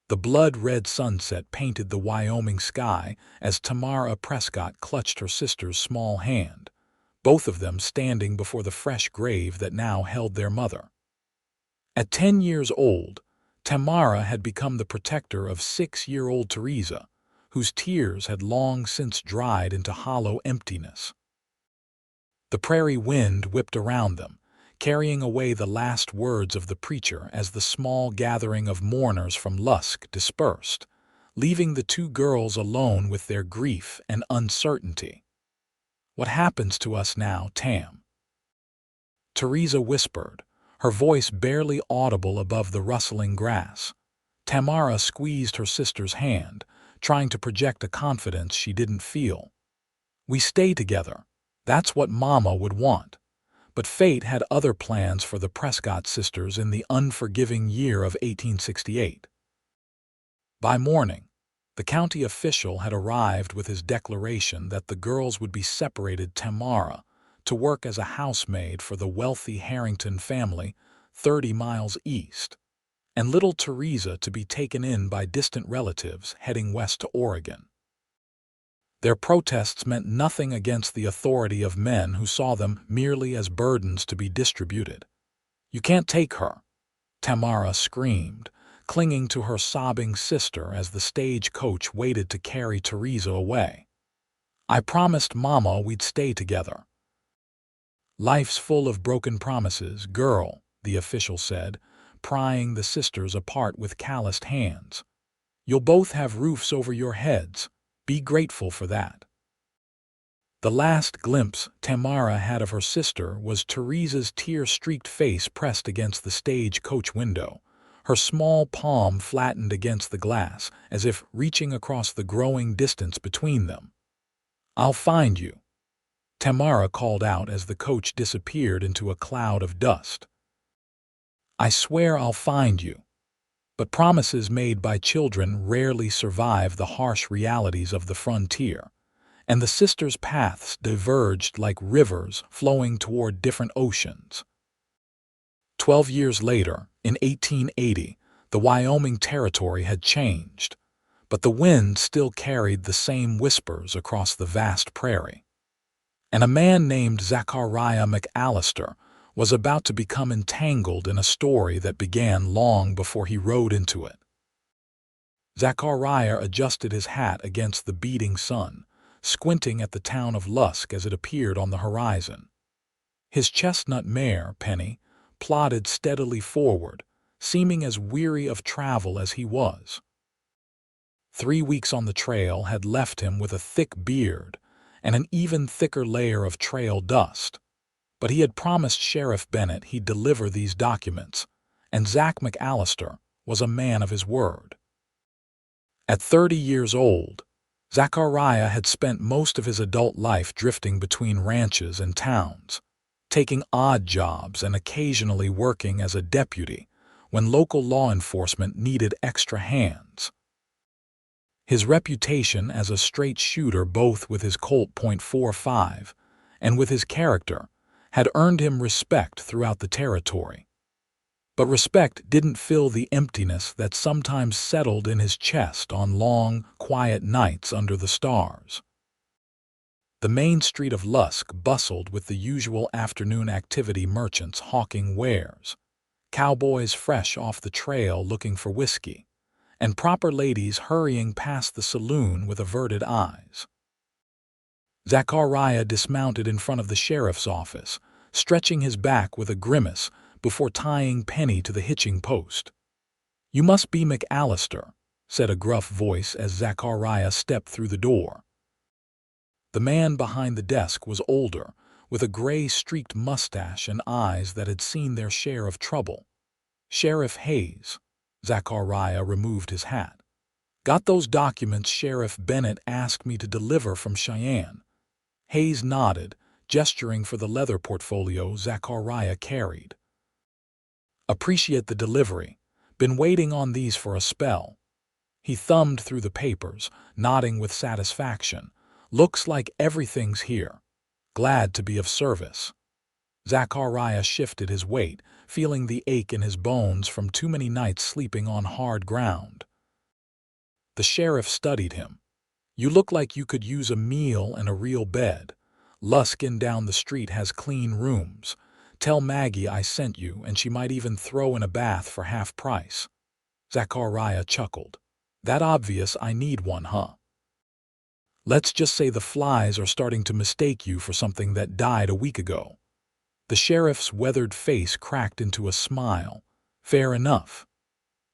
The blood-red sunset painted the Wyoming sky as Tamara Prescott clutched her sister's small hand, both of them standing before the fresh grave that now held their mother. At 10 years old, Tamara had become the protector of 6-year-old Theresa, whose tears had long since dried into hollow emptiness. The prairie wind whipped around them, carrying away the last words of the preacher as the small gathering of mourners from Lusk dispersed, leaving the two girls alone with their grief and uncertainty. "What happens to us now, Tam?" Theresa whispered, her voice barely audible above the rustling grass. Tamara squeezed her sister's hand, trying to project a confidence she didn't feel. "We stay together. That's what Mama would want." But fate had other plans for the Prescott sisters in the unforgiving year of 1868. By morning, the county official had arrived with his declaration that the girls would be separated. Tamara to work as a housemaid for the wealthy Harrington family 30 miles east, and little Theresa to be taken in by distant relatives heading west to Oregon. Their protests meant nothing against the authority of men who saw them merely as burdens to be distributed. "You can't take her," Tamara screamed, clinging to her sobbing sister as the stagecoach waited to carry Theresa away. "I promised Mama we'd stay together." "Life's full of broken promises, girl," the official said, prying the sisters apart with calloused hands. "You'll both have roofs over your heads. Be grateful for that." The last glimpse Tamara had of her sister was Theresa's tear-streaked face pressed against the stagecoach window, her small palm flattened against the glass as if reaching across the growing distance between them. "I'll find you," Tamara called out as the coach disappeared into a cloud of dust. "I swear I'll find you." But promises made by children rarely survive the harsh realities of the frontier, and the sisters' paths diverged like rivers flowing toward different oceans. 12 years later, in 1880, the Wyoming Territory had changed, but the wind still carried the same whispers across the vast prairie. And a man named Zachariah McAllister was about to become entangled in a story that began long before he rode into it. Zachariah adjusted his hat against the beating sun, squinting at the town of Lusk as it appeared on the horizon. His chestnut mare, Penny, plodded steadily forward, seeming as weary of travel as he was. 3 weeks on the trail had left him with a thick beard and an even thicker layer of trail dust. But he had promised Sheriff Bennett he'd deliver these documents, and Zach McAllister was a man of his word. At 30 years old, Zachariah had spent most of his adult life drifting between ranches and towns, taking odd jobs and occasionally working as a deputy when local law enforcement needed extra hands. His reputation as a straight shooter, both with his Colt .45 and with his character, had earned him respect throughout the territory. But respect didn't fill the emptiness that sometimes settled in his chest on long, quiet nights under the stars. The main street of Lusk bustled with the usual afternoon activity: merchants hawking wares, cowboys fresh off the trail looking for whiskey, and proper ladies hurrying past the saloon with averted eyes. Zachariah dismounted in front of the sheriff's office, stretching his back with a grimace before tying Penny to the hitching post. "You must be McAllister," said a gruff voice as Zachariah stepped through the door. The man behind the desk was older, with a gray-streaked mustache and eyes that had seen their share of trouble. "Sheriff Hayes." Zachariah removed his hat. "Got those documents Sheriff Bennett asked me to deliver from Cheyenne?" Hayes nodded, gesturing for the leather portfolio Zachariah carried. "Appreciate the delivery. Been waiting on these for a spell." He thumbed through the papers, nodding with satisfaction. "Looks like everything's here. Glad to be of service." Zachariah shifted his weight, feeling the ache in his bones from too many nights sleeping on hard ground. The sheriff studied him. "You look like you could use a meal and a real bed. Lusk down the street has clean rooms. Tell Maggie I sent you, and she might even throw in a bath for half price." Zachariah chuckled. "That obvious I need one, huh? Let's just say the flies are starting to mistake you for something that died a week ago." The sheriff's weathered face cracked into a smile. "Fair enough."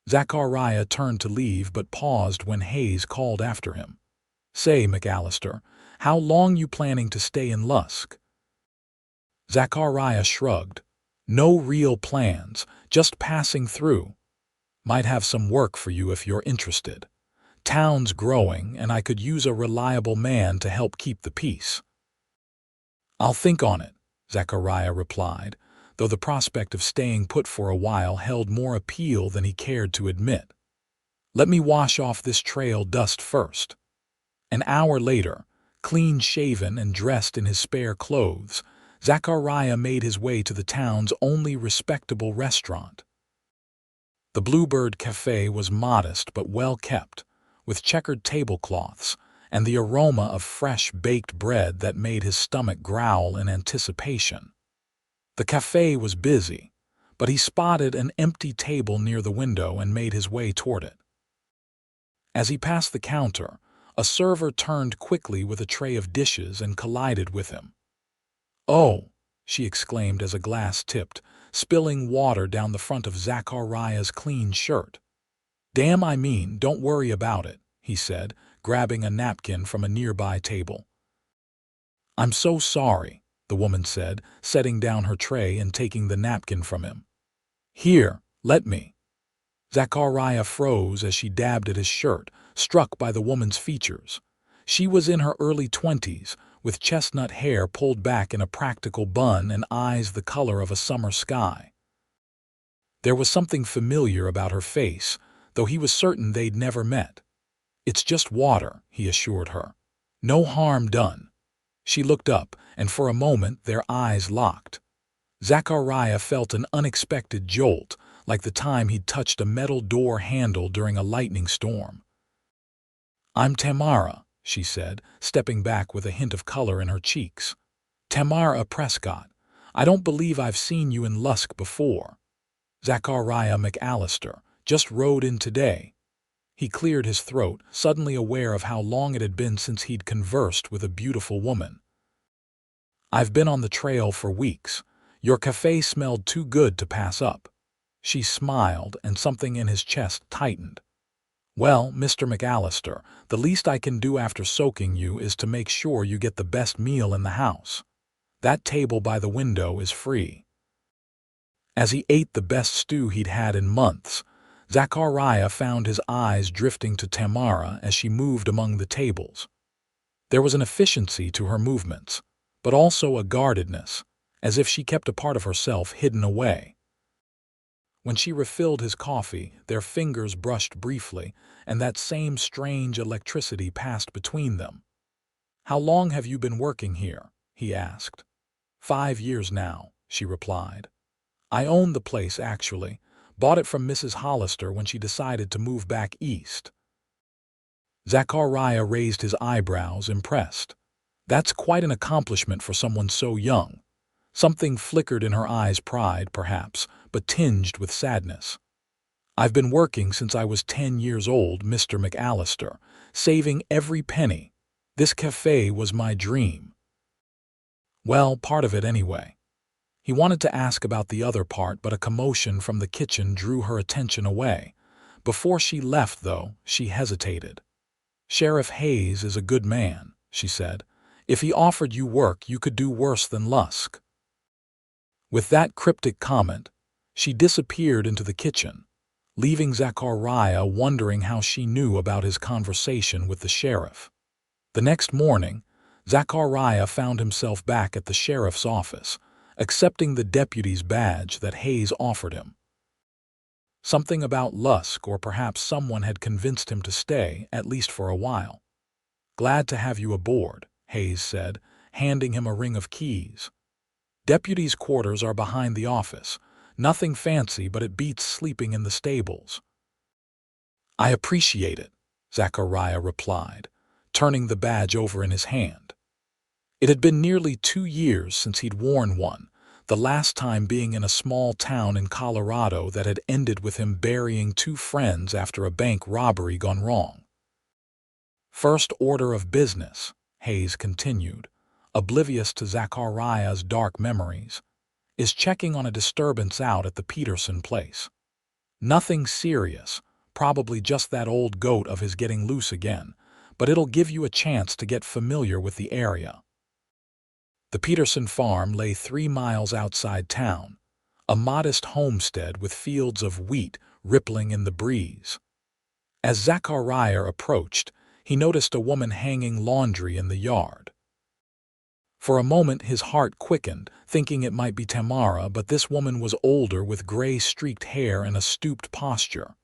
Zachariah turned to leave but paused when Hayes called after him. "Say, McAllister, how long you planning to stay in Lusk?" Zachariah shrugged. "No real plans, just passing through. Might have some work for you if you're interested. Town's growing, and I could use a reliable man to help keep the peace." "I'll think on it," Zachariah replied, though the prospect of staying put for a while held more appeal than he cared to admit. "Let me wash off this trail dust first." An hour later, clean-shaven and dressed in his spare clothes, Zachariah made his way to the town's only respectable restaurant. The Bluebird Cafe was modest but well kept, with checkered tablecloths and the aroma of fresh baked bread that made his stomach growl in anticipation. The cafe was busy, but he spotted an empty table near the window and made his way toward it. As he passed the counter, a server turned quickly with a tray of dishes and collided with him. "Oh," she exclaimed as a glass tipped, spilling water down the front of Zachariah's clean shirt. "Damn, don't worry about it," he said, grabbing a napkin from a nearby table. "I'm so sorry," the woman said, setting down her tray and taking the napkin from him. "Here, let me." Zachariah froze as she dabbed at his shirt, struck by the woman's features. She was in her early 20s, with chestnut hair pulled back in a practical bun and eyes the color of a summer sky. There was something familiar about her face, though he was certain they'd never met. "It's just water," he assured her. "No harm done." She looked up, and for a moment their eyes locked. Zachariah felt an unexpected jolt, like the time he'd touched a metal door handle during a lightning storm. "I'm Tamara," she said, stepping back with a hint of color in her cheeks. "Tamara Prescott. I don't believe I've seen you in Lusk before." "Zachariah McAllister. Just rode in today." He cleared his throat, suddenly aware of how long it had been since he'd conversed with a beautiful woman. "I've been on the trail for weeks. Your cafe smelled too good to pass up." She smiled, and something in his chest tightened. "Well, Mr. McAllister, the least I can do after soaking you is to make sure you get the best meal in the house. That table by the window is free." As he ate the best stew he'd had in months, Zachariah found his eyes drifting to Tamara as she moved among the tables. There was an efficiency to her movements, but also a guardedness, as if she kept a part of herself hidden away. When she refilled his coffee, their fingers brushed briefly, and that same strange electricity passed between them. "How long have you been working here?" he asked. 5 years now," she replied. "I own the place, actually. Bought it from Mrs. Hollister when she decided to move back east." Zachariah raised his eyebrows, impressed. "That's quite an accomplishment for someone so young." Something flickered in her eyes, pride, perhaps, but tinged with sadness. "I've been working since I was 10 years old, Mr. McAllister, saving every penny. This cafe was my dream." "Well, part of it anyway." He wanted to ask about the other part, but a commotion from the kitchen drew her attention away. Before she left, though, she hesitated. "Sheriff Hayes is a good man," she said. "If he offered you work, you could do worse than Lusk." With that cryptic comment, she disappeared into the kitchen, leaving Zachariah wondering how she knew about his conversation with the sheriff. The next morning, Zachariah found himself back at the sheriff's office, accepting the deputy's badge that Hayes offered him. Something about Lusk, or perhaps someone had convinced him to stay, at least for a while. "Glad to have you aboard," Hayes said, handing him a ring of keys. "Deputy's quarters are behind the office. Nothing fancy, but it beats sleeping in the stables." "I appreciate it," Zachariah replied, turning the badge over in his hand. It had been nearly 2 years since he'd worn one, the last time being in a small town in Colorado that had ended with him burying 2 friends after a bank robbery gone wrong. First order of business, Hayes continued, oblivious to Zachariah's dark memories, is checking on a disturbance out at the Peterson place. Nothing serious, probably just that old goat of his getting loose again, but it'll give you a chance to get familiar with the area. The Peterson farm lay 3 miles outside town, a modest homestead with fields of wheat rippling in the breeze. As Zachariah approached, he noticed a woman hanging laundry in the yard. For a moment his heart quickened, thinking it might be Tamara, but this woman was older with gray-streaked hair and a stooped posture.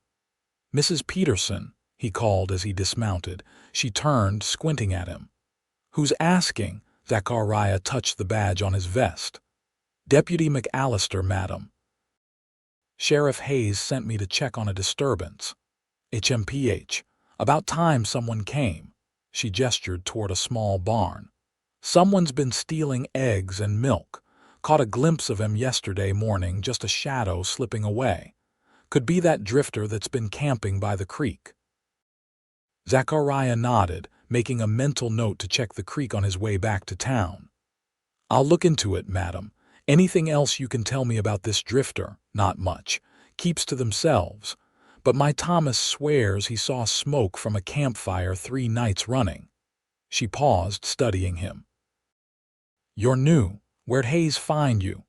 "Mrs. Peterson," he called as he dismounted. She turned, squinting at him. "Who's asking?" Zachariah touched the badge on his vest. "Deputy McAllister, madam. Sheriff Hayes sent me to check on a disturbance. HMPH. About time someone came." She gestured toward a small barn. "Someone's been stealing eggs and milk. Caught a glimpse of him yesterday morning, just a shadow slipping away. Could be that drifter that's been camping by the creek." Zachariah nodded, making a mental note to check the creek on his way back to town. "I'll look into it, madam. Anything else you can tell me about this drifter?" "Not much. Keeps to themselves. But my Thomas swears he saw smoke from a campfire 3 nights running." She paused, studying him. "You're new. Where'd Hayes find you?"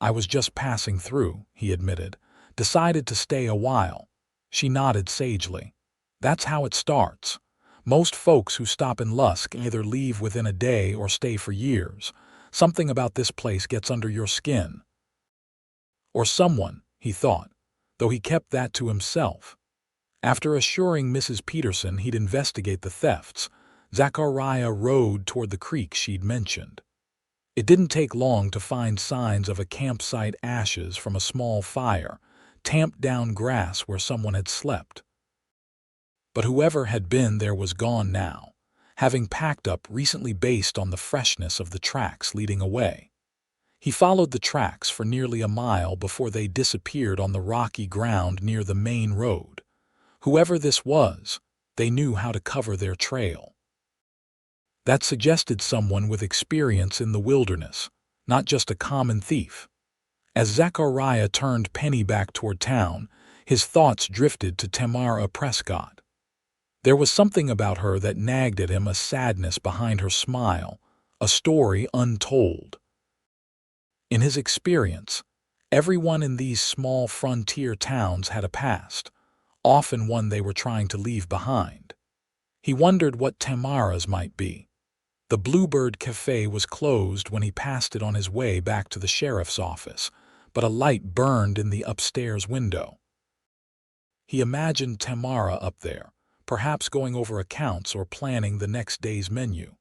"I was just passing through," he admitted. "Decided to stay a while." She nodded sagely. "That's how it starts. Most folks who stop in Lusk either leave within a day or stay for years. Something about this place gets under your skin." Or someone, he thought, though he kept that to himself. After assuring Mrs. Peterson he'd investigate the thefts, Zachariah rode toward the creek she'd mentioned. It didn't take long to find signs of a campsite, ashes from a small fire, tamped down grass where someone had slept. But whoever had been there was gone now, having packed up recently based on the freshness of the tracks leading away. He followed the tracks for nearly a mile before they disappeared on the rocky ground near the main road. Whoever this was, they knew how to cover their trail. That suggested someone with experience in the wilderness, not just a common thief. As Zachariah turned Penny back toward town, his thoughts drifted to Tamara Prescott. There was something about her that nagged at him, a sadness behind her smile, a story untold. In his experience, everyone in these small frontier towns had a past, often one they were trying to leave behind. He wondered what Tamara's might be. The Bluebird cafe was closed when he passed it on his way back to the sheriff's office, but a light burned in the upstairs window. He imagined Tamara up there, perhaps going over accounts or planning the next day's menu.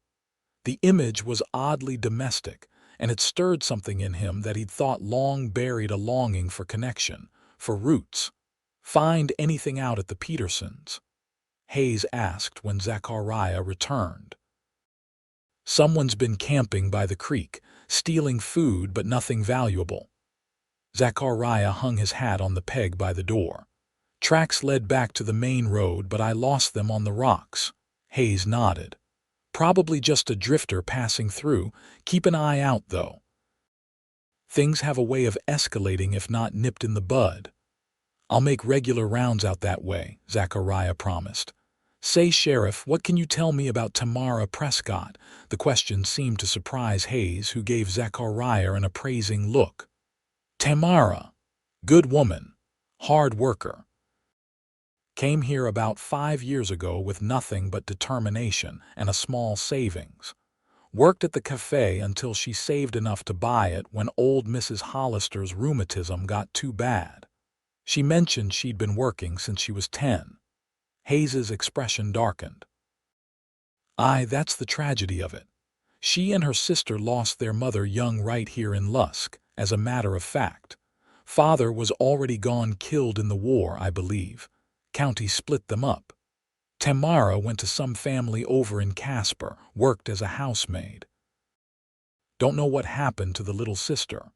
The image was oddly domestic, and it stirred something in him that he'd thought long buried, a longing for connection, for roots. "Find anything out at the Petersons?" Hayes asked when Zachariah returned. "Someone's been camping by the creek, stealing food but nothing valuable." Zachariah hung his hat on the peg by the door. "Tracks led back to the main road, but I lost them on the rocks." Hayes nodded. "Probably just a drifter passing through. Keep an eye out, though. Things have a way of escalating if not nipped in the bud." "I'll make regular rounds out that way," Zachariah promised. "Say, Sheriff, what can you tell me about Tamara Prescott?" The question seemed to surprise Hayes, who gave Zachariah an appraising look. "Tamara. Good woman. Hard worker. Came here about 5 years ago with nothing but determination and a small savings. Worked at the cafe until she saved enough to buy it when old Mrs. Hollister's rheumatism got too bad. She mentioned she'd been working since she was 10. Hayes's expression darkened. "Aye, that's the tragedy of it. She and her sister lost their mother young right here in Lusk, as a matter of fact. Father was already gone, killed in the war, I believe. County split them up. Tamara went to some family over in Casper, worked as a housemaid. Don't know what happened to the little sister.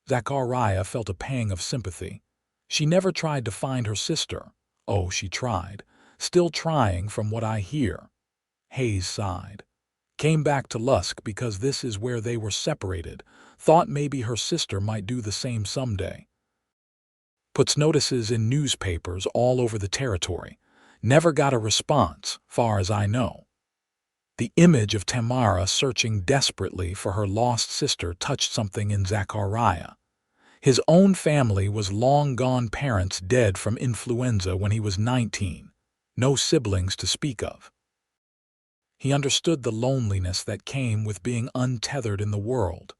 Zachariah felt a pang of sympathy. She never tried to find her sister. Oh, she tried. Still trying from what I hear. Hayes sighed. Came back to Lusk because this is where they were separated. Thought maybe her sister might do the same someday. Puts notices in newspapers all over the territory. Never got a response, far as I know. The image of Tamara searching desperately for her lost sister touched something in Zachariah. His own family was long gone, parents dead from influenza when he was 19. No siblings to speak of. He understood the loneliness that came with being untethered in the world.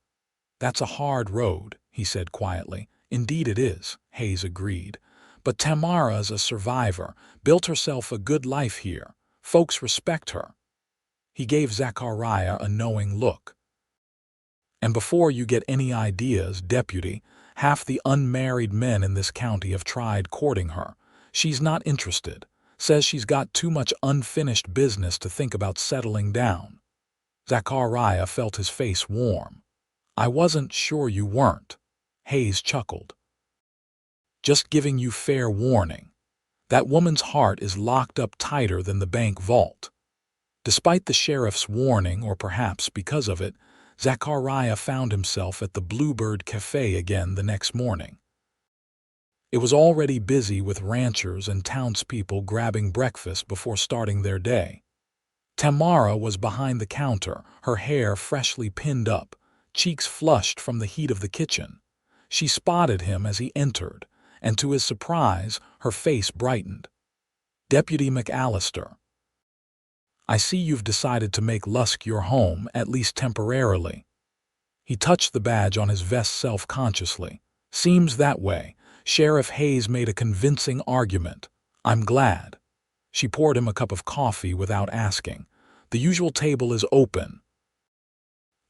That's a hard road, he said quietly. Indeed it is, Hayes agreed. But Tamara's a survivor, built herself a good life here. Folks respect her. He gave Zachariah a knowing look. And before you get any ideas, Deputy, half the unmarried men in this county have tried courting her. She's not interested. Says she's got too much unfinished business to think about settling down. Zachariah felt his face warm. I wasn't sure you weren't. Hayes chuckled. Just giving you fair warning. That woman's heart is locked up tighter than the bank vault. Despite the sheriff's warning, or perhaps because of it, Zachariah found himself at the Bluebird Cafe again the next morning. It was already busy with ranchers and townspeople grabbing breakfast before starting their day. Tamara was behind the counter, her hair freshly pinned up, cheeks flushed from the heat of the kitchen. She spotted him as he entered, and to his surprise, her face brightened. Deputy McAllister, I see you've decided to make Lusk your home, at least temporarily. He touched the badge on his vest self-consciously. Seems that way. Sheriff Hayes made a convincing argument. I'm glad. She poured him a cup of coffee without asking. The usual table is open.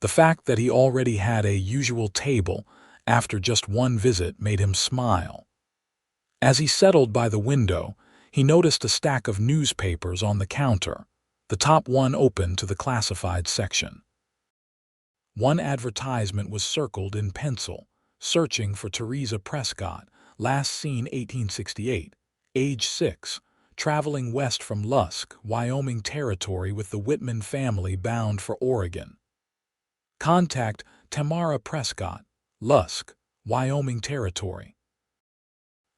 The fact that he already had a usual table after just one visit made him smile. As he settled by the window, he noticed a stack of newspapers on the counter, the top one open to the classified section. One advertisement was circled in pencil, searching for Theresa Prescott, last seen 1868, age 6, traveling west from Lusk, Wyoming territory with the Whitman family bound for Oregon. Contact Tamara Prescott, Lusk, Wyoming territory.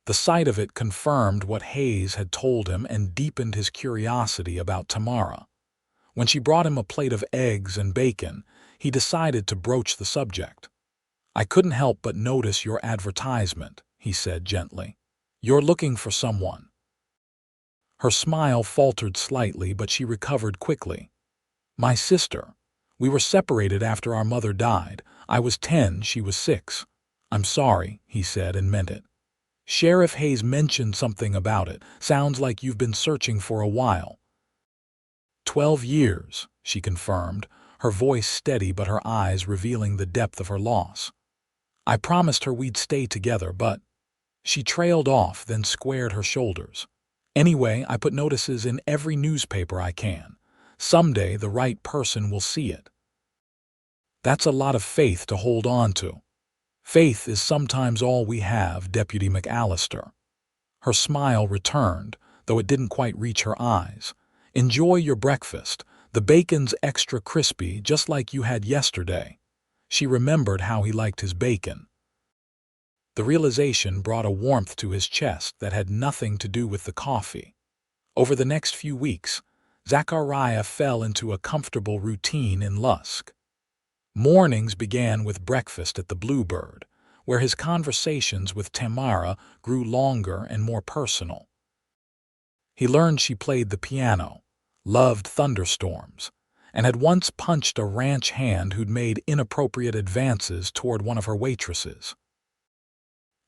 The sight of it confirmed what Hayes had told him and deepened his curiosity about Tamara. When she brought him a plate of eggs and bacon, he decided to broach the subject. I couldn't help but notice your advertisement, he said gently. You're looking for someone. Her smile faltered slightly, but she recovered quickly. My sister. We were separated after our mother died. I was 10, she was 6. I'm sorry, he said, and meant it. Sheriff Hayes mentioned something about it. Sounds like you've been searching for a while. 12 years, she confirmed, her voice steady but her eyes revealing the depth of her loss. I promised her we'd stay together, but... She trailed off, then squared her shoulders. Anyway, I put notices in every newspaper I can. Someday the right person will see it. That's a lot of faith to hold on to. Faith is sometimes all we have, Deputy McAllister. Her smile returned, though it didn't quite reach her eyes. Enjoy your breakfast. The bacon's extra crispy, just like you had yesterday. She remembered how he liked his bacon. The realization brought a warmth to his chest that had nothing to do with the coffee. Over the next few weeks, Zachariah fell into a comfortable routine in Lusk. Mornings began with breakfast at the Bluebird, where his conversations with Tamara grew longer and more personal. He learned she played the piano, loved thunderstorms, and had once punched a ranch hand who'd made inappropriate advances toward one of her waitresses.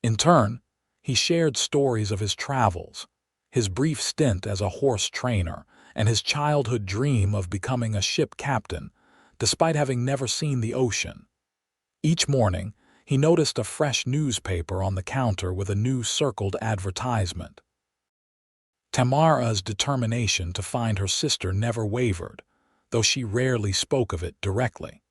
In turn, he shared stories of his travels, his brief stint as a horse trainer, and his childhood dream of becoming a ship captain, despite having never seen the ocean. Each morning, he noticed a fresh newspaper on the counter with a new circled advertisement. Tamara's determination to find her sister never wavered, though she rarely spoke of it directly.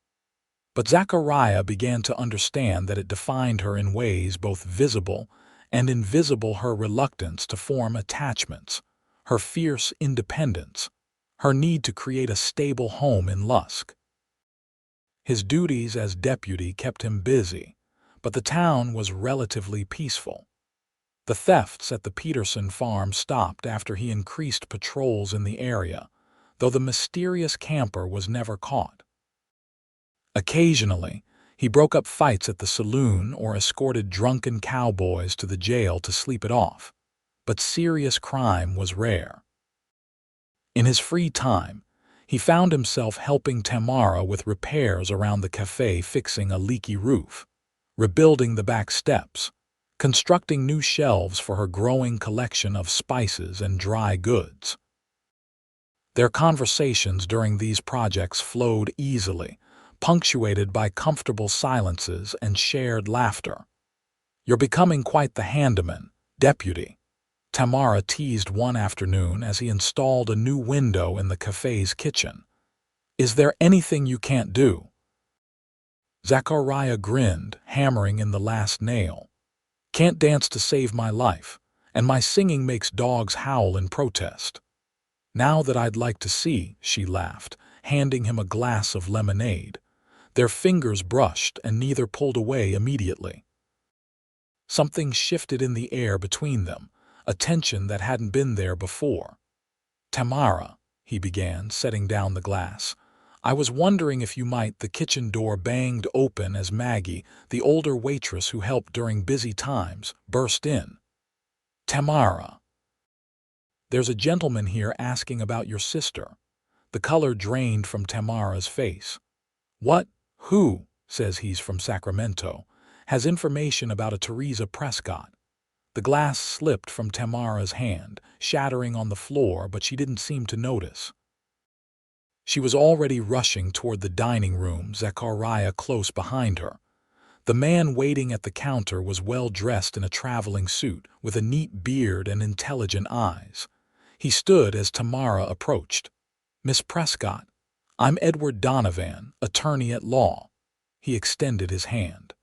But Zachariah began to understand that it defined her in ways both visible and invisible: her reluctance to form attachments, her fierce independence, her need to create a stable home in Lusk. His duties as deputy kept him busy, but the town was relatively peaceful. The thefts at the Peterson farm stopped after he increased patrols in the area, though the mysterious camper was never caught. Occasionally, he broke up fights at the saloon or escorted drunken cowboys to the jail to sleep it off, but serious crime was rare. In his free time, he found himself helping Tamara with repairs around the cafe, fixing a leaky roof, rebuilding the back steps, constructing new shelves for her growing collection of spices and dry goods. Their conversations during these projects flowed easily, punctuated by comfortable silences and shared laughter. "You're becoming quite the handyman, deputy," Tamara teased one afternoon as he installed a new window in the cafe's kitchen. "Is there anything you can't do?" Zachariah grinned, hammering in the last nail. "Can't dance to save my life, and my singing makes dogs howl in protest." "Now that I'd like to see," she laughed, handing him a glass of lemonade. Their fingers brushed and neither pulled away immediately. Something shifted in the air between them, a tension that hadn't been there before. "Tamara," he began, setting down the glass, "I was wondering if you might—" The kitchen door banged open as Maggie, the older waitress who helped during busy times, burst in. "Tamara, there's a gentleman here asking about your sister." The color drained from Tamara's face. "What? Who?" "Says he's from Sacramento. Has information about a Theresa Prescott." The glass slipped from Tamara's hand, shattering on the floor, but she didn't seem to notice. She was already rushing toward the dining room, Zachariah close behind her. The man waiting at the counter was well dressed in a traveling suit, with a neat beard and intelligent eyes. He stood as Tamara approached. "Miss Prescott, I'm Edward Donovan, attorney at law." He extended his hand.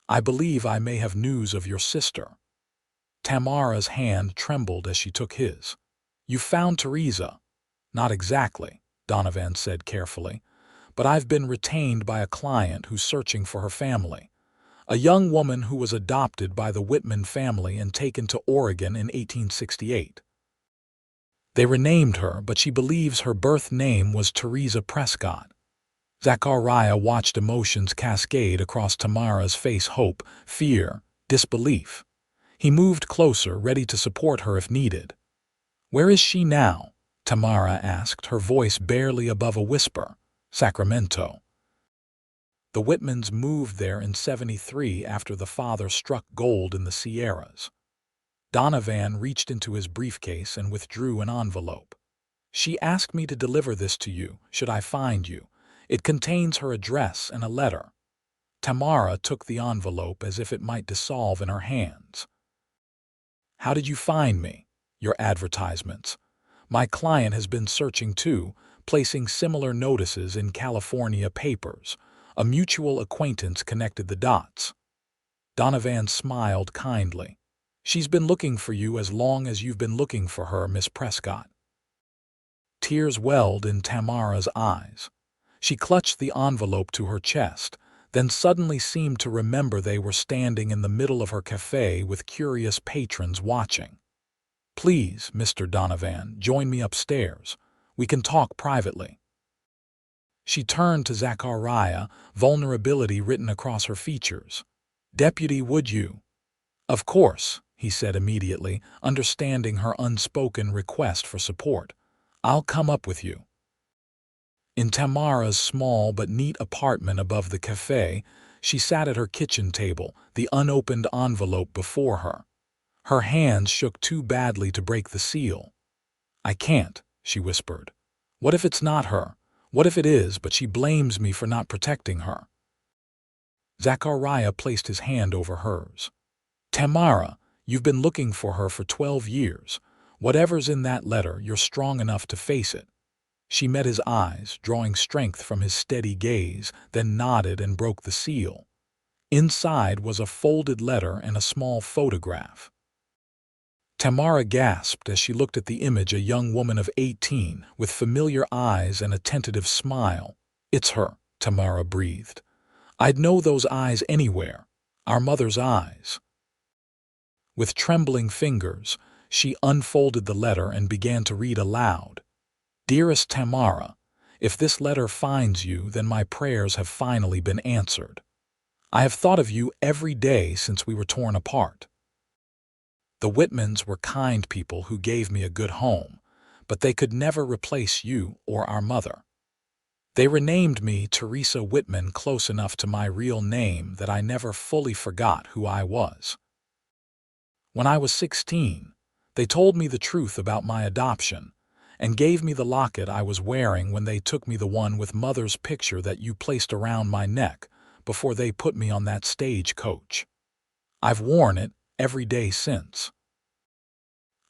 "I believe I may have news of your sister." Tamara's hand trembled as she took his. "You found Theresa?" "Not exactly," Donovan said carefully, "but I've been retained by a client who's searching for her family. A young woman who was adopted by the Whitman family and taken to Oregon in 1868. They renamed her, but she believes her birth name was Theresa Prescott." Zachariah watched emotions cascade across Tamara's face: hope, fear, disbelief. He moved closer, ready to support her if needed. "Where is she now?" Tamara asked, her voice barely above a whisper. "Sacramento. The Whitmans moved there in '73 after the father struck gold in the Sierras." Donovan reached into his briefcase and withdrew an envelope. "She asked me to deliver this to you, should I find you. It contains her address and a letter." Tamara took the envelope as if it might dissolve in her hands. "How did you find me?" "Your advertisements. My client has been searching too, placing similar notices in California papers. A mutual acquaintance connected the dots." Donovan smiled kindly. "She's been looking for you as long as you've been looking for her, Miss Prescott." Tears welled in Tamara's eyes. She clutched the envelope to her chest, then suddenly seemed to remember they were standing in the middle of her cafe with curious patrons watching. "Please, Mr. Donovan, join me upstairs. We can talk privately." She turned to Zachariah, vulnerability written across her features. "Deputy, would you?" "Of course," he said immediately, understanding her unspoken request for support. "I'll come up with you." In Tamara's small but neat apartment above the cafe, she sat at her kitchen table, the unopened envelope before her. Her hands shook too badly to break the seal. "I can't," she whispered. "What if it's not her? What if it is, but she blames me for not protecting her?" Zachariah placed his hand over hers. "Tamara, you've been looking for her for 12 years. Whatever's in that letter, you're strong enough to face it." She met his eyes, drawing strength from his steady gaze, then nodded and broke the seal. Inside was a folded letter and a small photograph. Tamara gasped as she looked at the image, a young woman of 18, with familiar eyes and a tentative smile. "It's her," Tamara breathed. "I'd know those eyes anywhere. Our mother's eyes." With trembling fingers, she unfolded the letter and began to read aloud. "Dearest Tamara, if this letter finds you, then my prayers have finally been answered. I have thought of you every day since we were torn apart. The Whitmans were kind people who gave me a good home, but they could never replace you or our mother. They renamed me Theresa Whitman close enough to my real name that I never fully forgot who I was. When I was 16, they told me the truth about my adoption and gave me the locket I was wearing when they took me, the one with Mother's picture that you placed around my neck before they put me on that stagecoach. I've worn it every day since.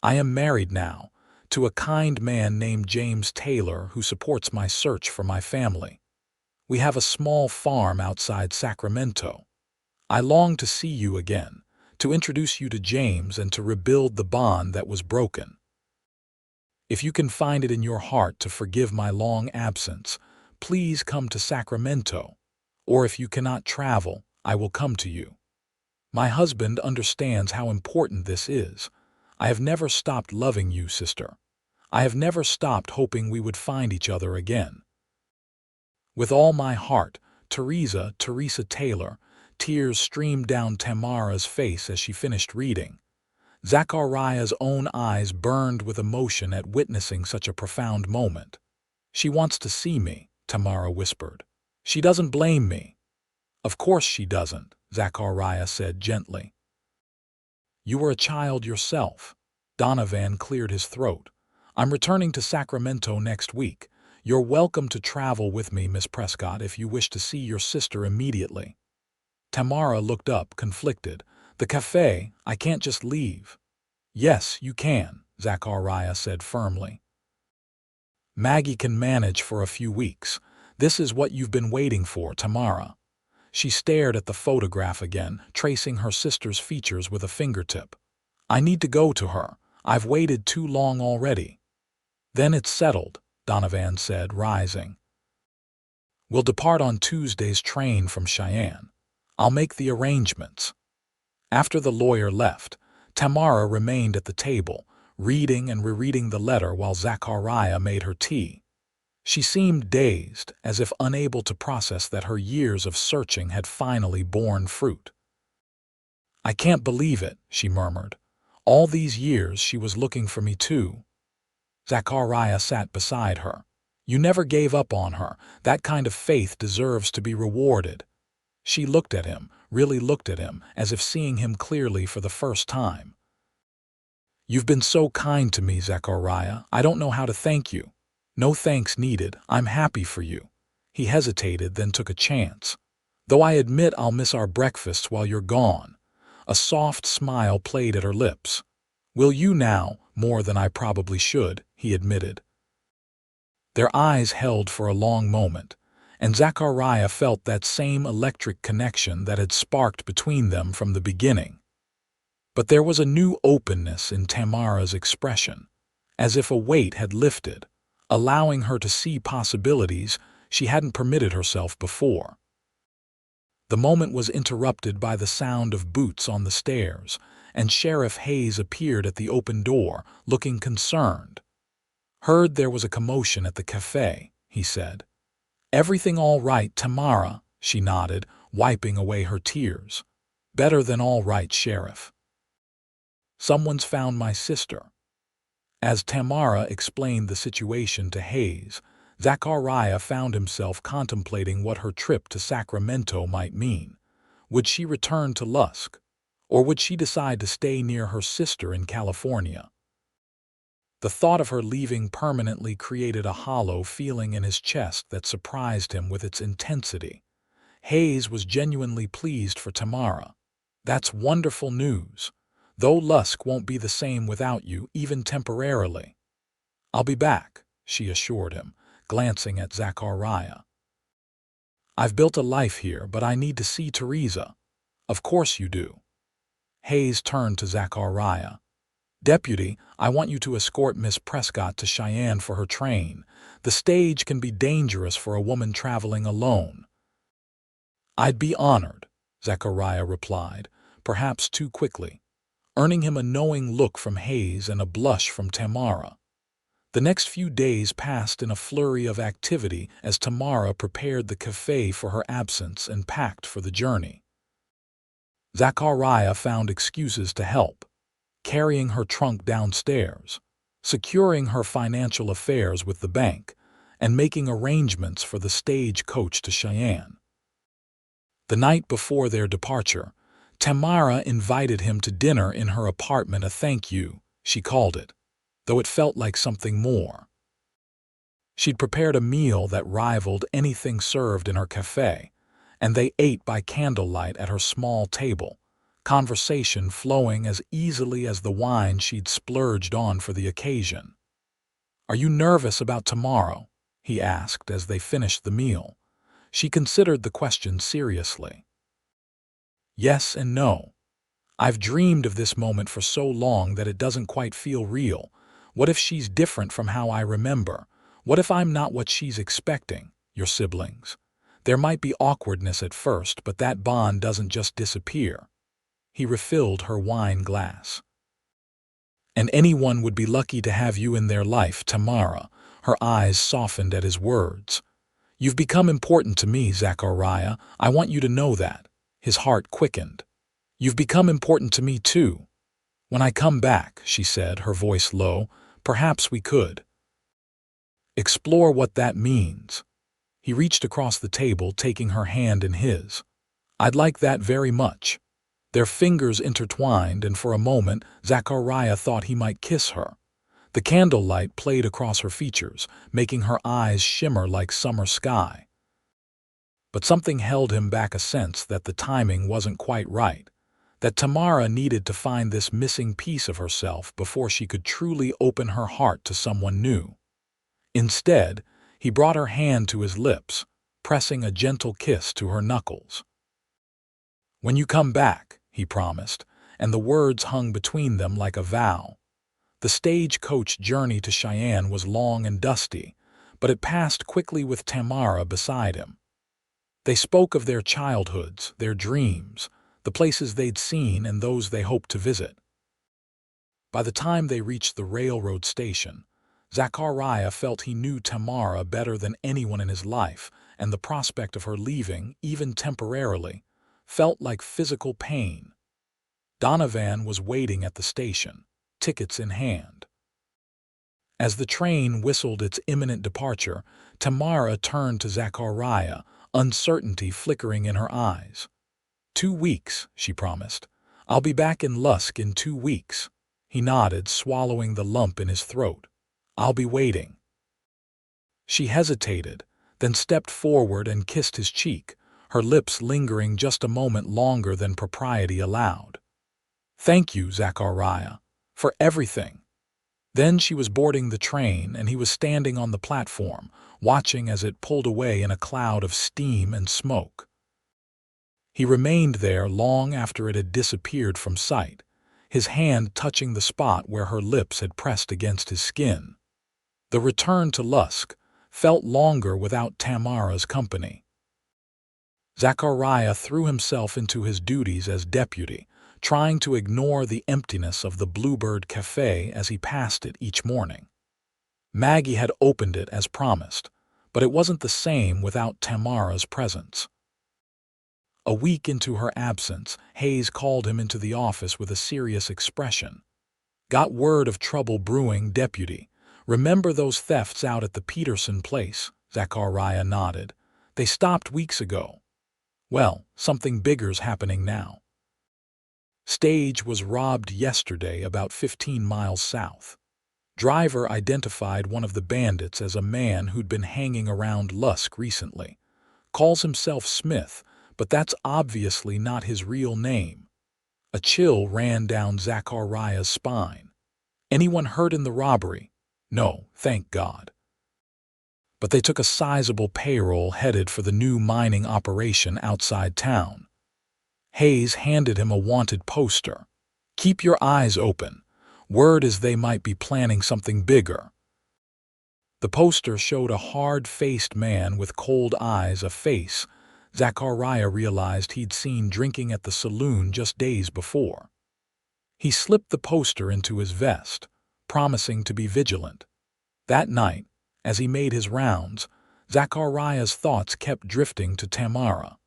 I am married now to a kind man named James Taylor who supports my search for my family. We have a small farm outside Sacramento. I long to see you again, to introduce you to James and to rebuild the bond that was broken. If you can find it in your heart to forgive my long absence, please come to Sacramento. Or if you cannot travel, I will come to you. My husband understands how important this is. I have never stopped loving you, sister. I have never stopped hoping we would find each other again. With all my heart, Theresa Taylor." Tears streamed down Tamara's face as she finished reading. Zachariah's own eyes burned with emotion at witnessing such a profound moment. "She wants to see me," Tamara whispered. "She doesn't blame me." "Of course she doesn't," Zachariah said gently. "You were a child yourself." Donovan cleared his throat. "I'm returning to Sacramento next week. You're welcome to travel with me, Miss Prescott, if you wish to see your sister immediately." Tamara looked up, conflicted. "The cafe, I can't just leave." "Yes, you can," Zachariah said firmly. "Maggie can manage for a few weeks. This is what you've been waiting for, Tamara." She stared at the photograph again, tracing her sister's features with a fingertip. "I need to go to her. I've waited too long already." "Then it's settled," Donovan said, rising. "We'll depart on Tuesday's train from Cheyenne. I'll make the arrangements." After the lawyer left, Tamara remained at the table, reading and rereading the letter while Zachariah made her tea. She seemed dazed, as if unable to process that her years of searching had finally borne fruit. "I can't believe it," she murmured. "All these years she was looking for me too." Zachariah sat beside her. "You never gave up on her. That kind of faith deserves to be rewarded." She looked at him, really looked at him, as if seeing him clearly for the first time. "You've been so kind to me, Zachariah. I don't know how to thank you." "No thanks needed. I'm happy for you." He hesitated, then took a chance. "Though I admit I'll miss our breakfasts while you're gone." A soft smile played at her lips. "Will you now?" "More than I probably should," he admitted. Their eyes held for a long moment, and Zachariah felt that same electric connection that had sparked between them from the beginning. But there was a new openness in Tamara's expression, as if a weight had lifted, allowing her to see possibilities she hadn't permitted herself before. The moment was interrupted by the sound of boots on the stairs, and Sheriff Hayes appeared at the open door, looking concerned. "Heard there was a commotion at the cafe," he said. "Everything all right, Tamara?" She nodded, wiping away her tears. "Better than all right, Sheriff. Someone's found my sister." As Tamara explained the situation to Hayes, Zachariah found himself contemplating what her trip to Sacramento might mean. Would she return to Lusk? Or would she decide to stay near her sister in California? The thought of her leaving permanently created a hollow feeling in his chest that surprised him with its intensity. Hayes was genuinely pleased for Tamara. "That's wonderful news." though Lusk won't be the same without you, even temporarily. I'll be back, she assured him, glancing at Zachariah. I've built a life here, but I need to see Theresa. Of course you do. Hayes turned to Zachariah. Deputy, I want you to escort Miss Prescott to Cheyenne for her train. The stage can be dangerous for a woman traveling alone. I'd be honored, Zachariah replied, perhaps too quickly, earning him a knowing look from Hayes and a blush from Tamara. The next few days passed in a flurry of activity as Tamara prepared the cafe for her absence and packed for the journey. Zachariah found excuses to help, carrying her trunk downstairs, securing her financial affairs with the bank, and making arrangements for the stage coach to Cheyenne. The night before their departure, Tamara invited him to dinner in her apartment, a thank you, she called it, though it felt like something more. She'd prepared a meal that rivaled anything served in her cafe, and they ate by candlelight at her small table, conversation flowing as easily as the wine she'd splurged on for the occasion. "Are you nervous about tomorrow?" he asked as they finished the meal. She considered the question seriously. Yes and no. I've dreamed of this moment for so long that it doesn't quite feel real. What if she's different from how I remember? What if I'm not what she's expecting, your siblings? There might be awkwardness at first, but that bond doesn't just disappear. He refilled her wine glass. And anyone would be lucky to have you in their life, Tamara. Her eyes softened at his words. You've become important to me, Zachariah. I want you to know that. His heart quickened. You've become important to me, too. When I come back, she said, her voice low, perhaps we could explore what that means. He reached across the table, taking her hand in his. I'd like that very much. Their fingers intertwined, and for a moment, Zachariah thought he might kiss her. The candlelight played across her features, making her eyes shimmer like summer sky. But something held him back, a sense that the timing wasn't quite right, that Tamara needed to find this missing piece of herself before she could truly open her heart to someone new. Instead, he brought her hand to his lips, pressing a gentle kiss to her knuckles. When you come back, he promised, and the words hung between them like a vow. The stagecoach journey to Cheyenne was long and dusty, but it passed quickly with Tamara beside him. They spoke of their childhoods, their dreams, the places they'd seen and those they hoped to visit. By the time they reached the railroad station, Zachariah felt he knew Tamara better than anyone in his life, and the prospect of her leaving, even temporarily, felt like physical pain. Donovan was waiting at the station, tickets in hand. As the train whistled its imminent departure, Tamara turned to Zachariah, uncertainty flickering in her eyes. 2 weeks, she promised. I'll be back in Lusk in 2 weeks. He nodded, swallowing the lump in his throat. I'll be waiting. She hesitated, then stepped forward and kissed his cheek, her lips lingering just a moment longer than propriety allowed. Thank you, Zachariah, for everything. Then she was boarding the train, and he was standing on the platform, watching as it pulled away in a cloud of steam and smoke. He remained there long after it had disappeared from sight, his hand touching the spot where her lips had pressed against his skin. The return to Lusk felt longer without Tamara's company. Zachariah threw himself into his duties as deputy, trying to ignore the emptiness of the Bluebird cafe as he passed it each morning. Maggie had opened it as promised, but it wasn't the same without Tamara's presence. A week into her absence, Hayes called him into the office with a serious expression. Got word of trouble brewing, deputy. Remember those thefts out at the Peterson place? Zachariah nodded. They stopped weeks ago. Well, something bigger's happening now. Stage was robbed yesterday about 15 miles south. Driver identified one of the bandits as a man who'd been hanging around Lusk recently. Calls himself Smith, but that's obviously not his real name. A chill ran down Zachariah's spine. Anyone hurt in the robbery? No, thank God. But they took a sizable payroll headed for the new mining operation outside town. Hayes handed him a wanted poster. Keep your eyes open. Word is they might be planning something bigger. The poster showed a hard-faced man with cold eyes, a face Zachariah realized he'd seen drinking at the saloon just days before. He slipped the poster into his vest, promising to be vigilant. That night, as he made his rounds, Zachariah's thoughts kept drifting to Tamara.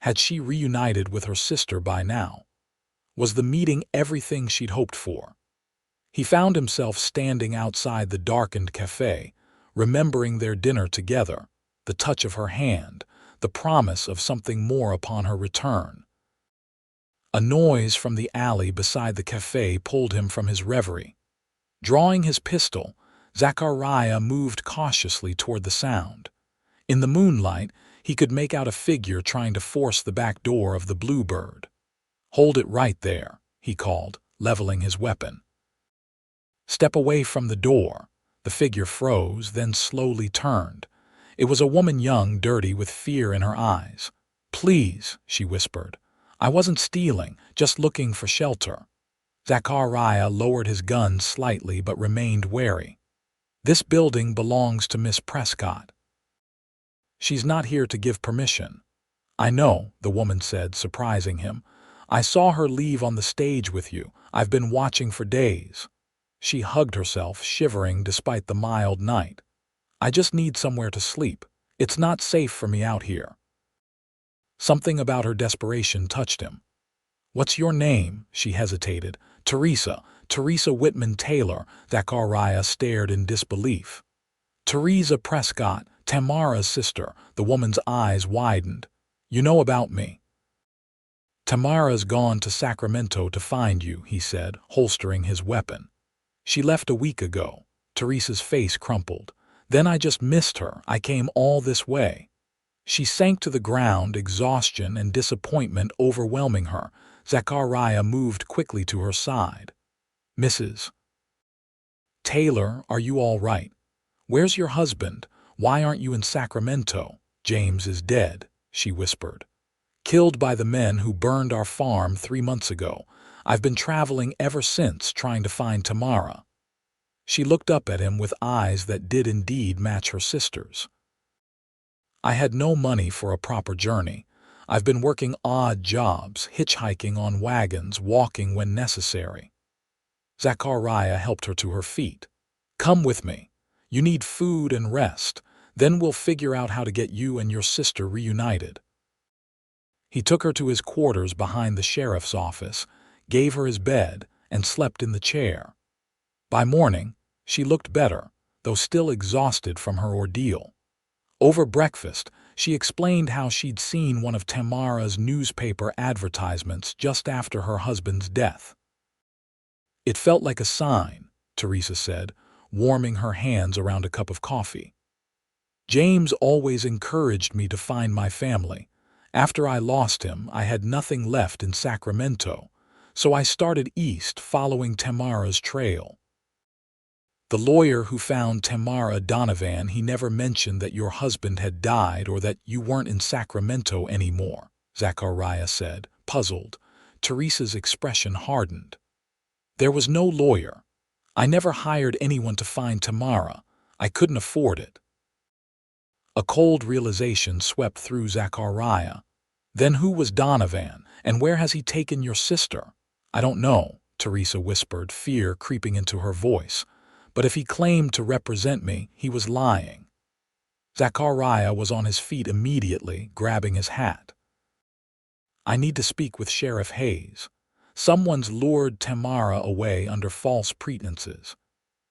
Had she reunited with her sister by now? Was the meeting everything she'd hoped for? He found himself standing outside the darkened cafe, remembering their dinner together, the touch of her hand, the promise of something more upon her return. A noise from the alley beside the cafe pulled him from his reverie. Drawing his pistol, Zachariah moved cautiously toward the sound. In the moonlight, he could make out a figure trying to force the back door of the Bluebird. "Hold it right there," he called, leveling his weapon. "Step away from the door." The figure froze, then slowly turned. It was a woman, young, dirty, with fear in her eyes. "Please," she whispered. "I wasn't stealing, just looking for shelter." Zachariah lowered his gun slightly but remained wary. "This building belongs to Miss Prescott. She's not here to give permission." "I know," the woman said, surprising him. "I saw her leave on the stage with you. I've been watching for days." She hugged herself, shivering despite the mild night. "I just need somewhere to sleep. It's not safe for me out here." Something about her desperation touched him. "What's your name?" She hesitated. Theresa Whitman Taylor." Zachariah stared in disbelief. "Theresa Prescott, Tamara's sister." The woman's eyes widened. "You know about me." "Tamara's gone to Sacramento to find you," he said, holstering his weapon. "She left a week ago." Teresa's face crumpled. "Then I just missed her. I came all this way." She sank to the ground, exhaustion and disappointment overwhelming her. Zachariah moved quickly to her side. "Mrs. Taylor, are you all right? Where's your husband? Why aren't you in Sacramento?" "James is dead," she whispered. "Killed by the men who burned our farm 3 months ago. I've been traveling ever since, trying to find Tamara." She looked up at him with eyes that did indeed match her sister's. "I had no money for a proper journey. I've been working odd jobs, hitchhiking on wagons, walking when necessary." Zachariah helped her to her feet. "Come with me. You need food and rest. Then we'll figure out how to get you and your sister reunited." He took her to his quarters behind the sheriff's office, gave her his bed, and slept in the chair. By morning, she looked better, though still exhausted from her ordeal. Over breakfast, she explained how she'd seen one of Tamara's newspaper advertisements just after her husband's death. "It felt like a sign," Theresa said, warming her hands around a cup of coffee. "James always encouraged me to find my family. After I lost him, I had nothing left in Sacramento, so I started east, following Tamara's trail." "The lawyer who found Tamara Donovan, he never mentioned that your husband had died or that you weren't in Sacramento anymore," Zachariah said, puzzled. Teresa's expression hardened. "There was no lawyer. I never hired anyone to find Tamara. I couldn't afford it." A cold realization swept through Zachariah. "Then who was Donovan, and where has he taken your sister?" "I don't know," Theresa whispered, fear creeping into her voice. "But if he claimed to represent me, he was lying." Zachariah was on his feet immediately, grabbing his hat. "I need to speak with Sheriff Hayes. Someone's lured Tamara away under false pretenses."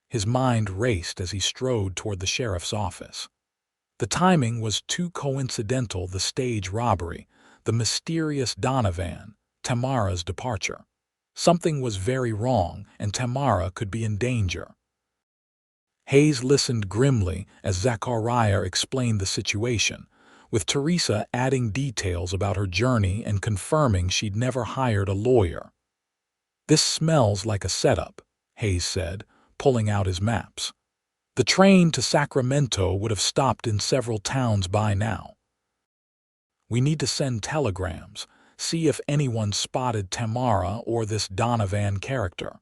His mind raced as he strode toward the sheriff's office. The timing was too coincidental: the stage robbery, the mysterious Donovan, Tamara's departure. Something was very wrong, and Tamara could be in danger. Hayes listened grimly as Zachariah explained the situation. with Theresa adding details about her journey and confirming she'd never hired a lawyer. "This smells like a setup," Hayes said, pulling out his maps. "The train to Sacramento would have stopped in several towns by now. We need to send telegrams, see if anyone spotted Tamara or this Donovan character."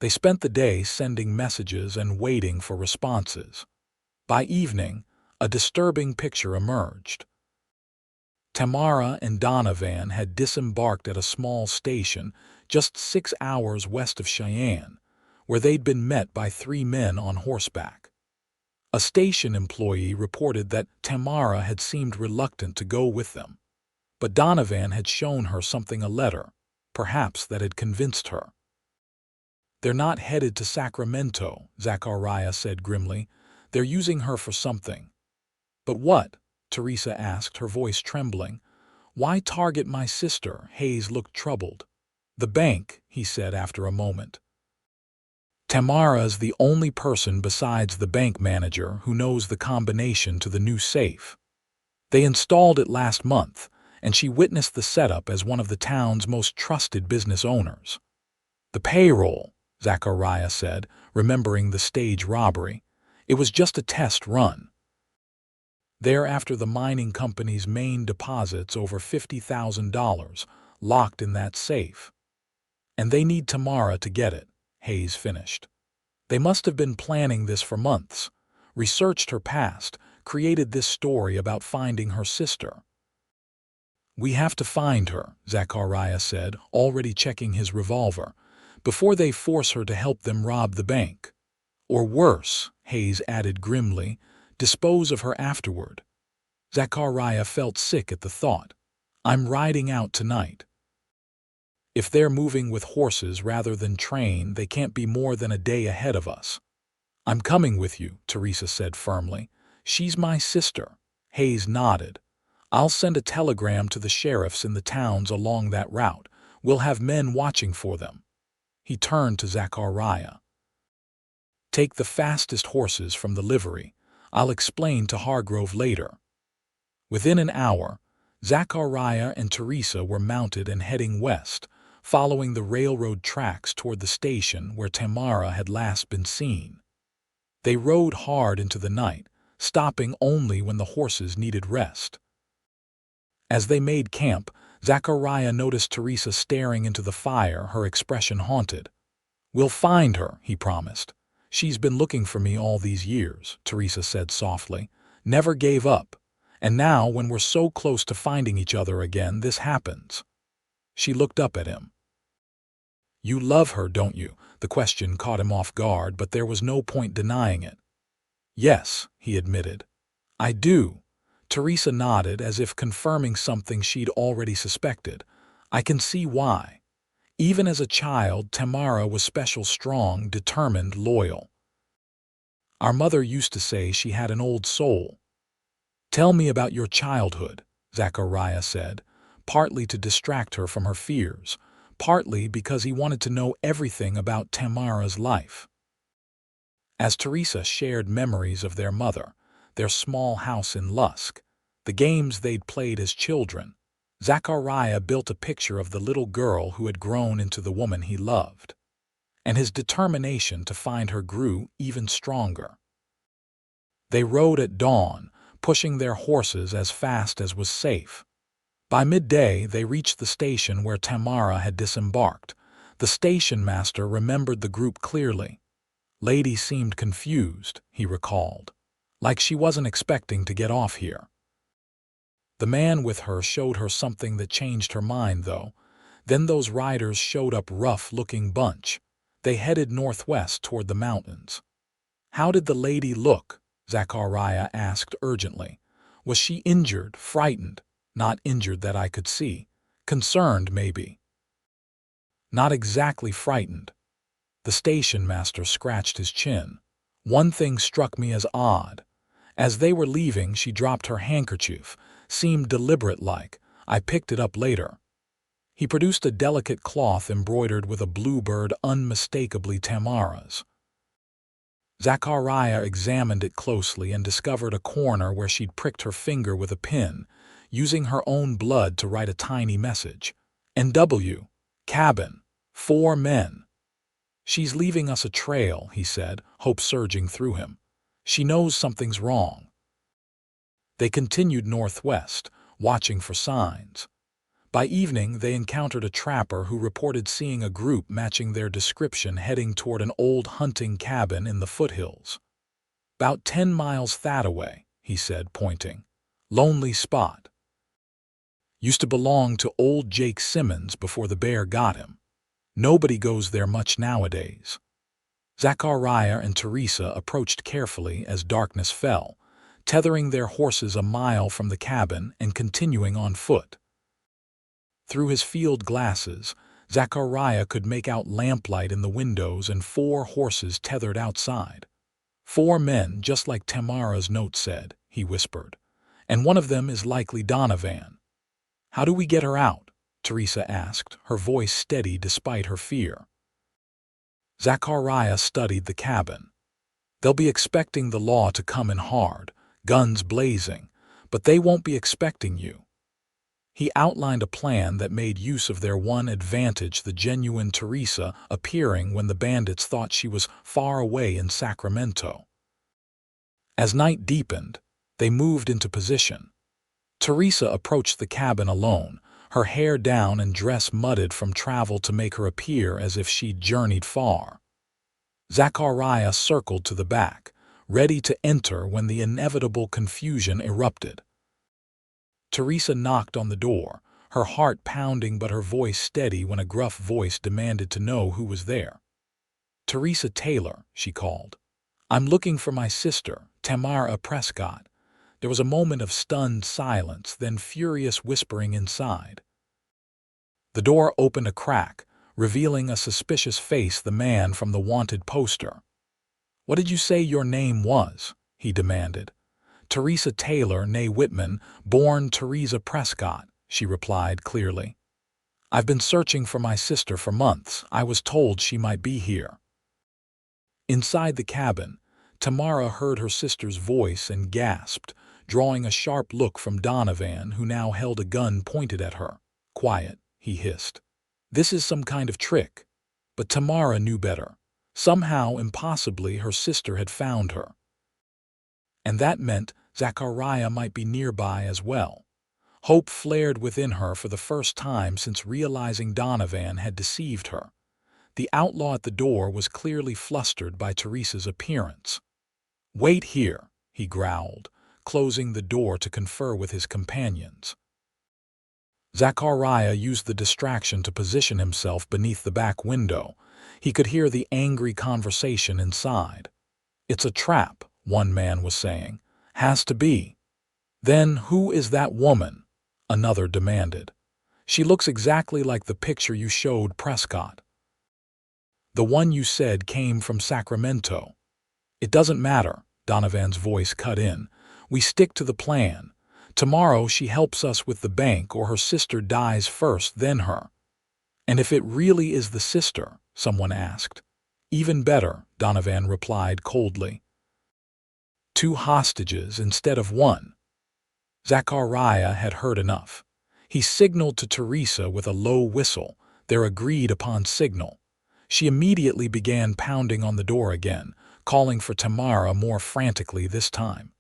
They spent the day sending messages and waiting for responses. By evening, a disturbing picture emerged. Tamara and Donovan had disembarked at a small station just 6 hours west of Cheyenne, where they'd been met by 3 men on horseback. A station employee reported that Tamara had seemed reluctant to go with them, but Donovan had shown her a letter, perhaps that had convinced her. "They're not headed to Sacramento," Zachariah said grimly. "They're using her for something." "But what?" Theresa asked, her voice trembling. "Why target my sister?" Hayes looked troubled. "The bank," he said after a moment. "Tamara's the only person besides the bank manager who knows the combination to the new safe. They installed it last month, and she witnessed the setup as one of the town's most trusted business owners." "The payroll," Zachariah said, remembering the stage robbery. "It was just a test run. They're after the mining company's main deposits, over $50,000, locked in that safe. And they need Tamara to get it," Hayes finished. "They must have been planning this for months, researched her past, created this story about finding her sister." "We have to find her," Zachariah said, already checking his revolver, "before they force her to help them rob the bank. Or worse," Hayes added grimly, "dispose of her afterward." Zachariah felt sick at the thought. "I'm riding out tonight. If they're moving with horses rather than train, they can't be more than a day ahead of us." "I'm coming with you," Theresa said firmly. "She's my sister." Hayes nodded. "I'll send a telegram to the sheriffs in the towns along that route. We'll have men watching for them." He turned to Zachariah. "Take the fastest horses from the livery. I'll explain to Hargrove later." Within an hour, Zachariah and Theresa were mounted and heading west, following the railroad tracks toward the station where Tamara had last been seen. They rode hard into the night, stopping only when the horses needed rest. As they made camp, Zachariah noticed Theresa staring into the fire, her expression haunted. "We'll find her," he promised. "She's been looking for me all these years," Theresa said softly. "Never gave up. And now, when we're so close to finding each other again, this happens." She looked up at him. "You love her, don't you?" The question caught him off guard, but there was no point denying it. "Yes," he admitted. "I do." Theresa nodded, as if confirming something she'd already suspected. "I can see why. Even as a child, Tamara was special, strong, determined, loyal. Our mother used to say she had an old soul." "Tell me about your childhood," Zachariah said, partly to distract her from her fears, partly because he wanted to know everything about Tamara's life. As Theresa shared memories of their mother, their small house in Lusk, the games they'd played as children, Zachariah built a picture of the little girl who had grown into the woman he loved. And his determination to find her grew even stronger. They rode at dawn, pushing their horses as fast as was safe. By midday, they reached the station where Tamara had disembarked. The station master remembered the group clearly. "Lady seemed confused," he recalled, "like she wasn't expecting to get off here." The man with her showed her something that changed her mind, though. Then those riders showed up, rough-looking bunch. They headed northwest toward the mountains. "How did the lady look?" Zachariah asked urgently. "Was she injured, frightened?" "Not injured that I could see. Concerned, maybe." "Not exactly frightened." The station master scratched his chin. "One thing struck me as odd. As they were leaving, she dropped her handkerchief, seemed deliberate-like. I picked it up later." He produced a delicate cloth embroidered with a bluebird, unmistakably Tamara's. Zachariah examined it closely and discovered a corner where she'd pricked her finger with a pin, using her own blood to write a tiny message. NW. Cabin. 4 men. She's leaving us a trail, he said, hope surging through him. She knows something's wrong. They continued northwest, watching for signs. By evening, they encountered a trapper who reported seeing a group matching their description heading toward an old hunting cabin in the foothills. "About 10 miles that away," he said, pointing. "Lonely spot. Used to belong to old Jake Simmons before the bear got him. Nobody goes there much nowadays." Zachariah and Theresa approached carefully as darkness fell, tethering their horses a mile from the cabin and continuing on foot. Through his field glasses, Zachariah could make out lamplight in the windows and 4 horses tethered outside. 4 men, just like Tamara's note said, he whispered. "And one of them is likely Donovan." "How do we get her out?" Theresa asked, her voice steady despite her fear. Zachariah studied the cabin. "They'll be expecting the law to come in hard, guns blazing, but they won't be expecting you." He outlined a plan that made use of their one advantage, the genuine Theresa appearing when the bandits thought she was far away in Sacramento. As night deepened, they moved into position. Theresa approached the cabin alone, her hair down and dress mudded from travel to make her appear as if she'd journeyed far. Zachariah circled to the back, ready to enter when the inevitable confusion erupted. Theresa knocked on the door, her heart pounding but her voice steady when a gruff voice demanded to know who was there. "Theresa Taylor," she called. "I'm looking for my sister, Tamara Prescott." There was a moment of stunned silence, then furious whispering inside. The door opened a crack, revealing a suspicious face, the man from the wanted poster. "What did you say your name was?" he demanded. "Theresa Taylor, née Whitman, born Theresa Prescott," she replied clearly. "I've been searching for my sister for months. I was told she might be here." Inside the cabin, Tamara heard her sister's voice and gasped, drawing a sharp look from Donovan, who now held a gun pointed at her. "Quiet," he hissed. "This is some kind of trick." But Tamara knew better. Somehow, impossibly, her sister had found her. And that meant Zachariah might be nearby as well. Hope flared within her for the first time since realizing Donovan had deceived her. The outlaw at the door was clearly flustered by Theresa's appearance. "Wait here," he growled, closing the door to confer with his companions. Zachariah used the distraction to position himself beneath the back window. He could hear the angry conversation inside. "It's a trap," one man was saying. "Has to be." "Then who is that woman?" another demanded. "She looks exactly like the picture you showed Prescott." "The one you said came from Sacramento." "It doesn't matter," Donovan's voice cut in. "We stick to the plan. Tomorrow she helps us with the bank, or her sister dies first, then her." "And if it really is the sister?" someone asked. "Even better," Donovan replied coldly. 2 hostages instead of 1. Zachariah had heard enough. He signaled to Theresa with a low whistle, their agreed-upon signal. She immediately began pounding on the door again, calling for Tamara more frantically this time.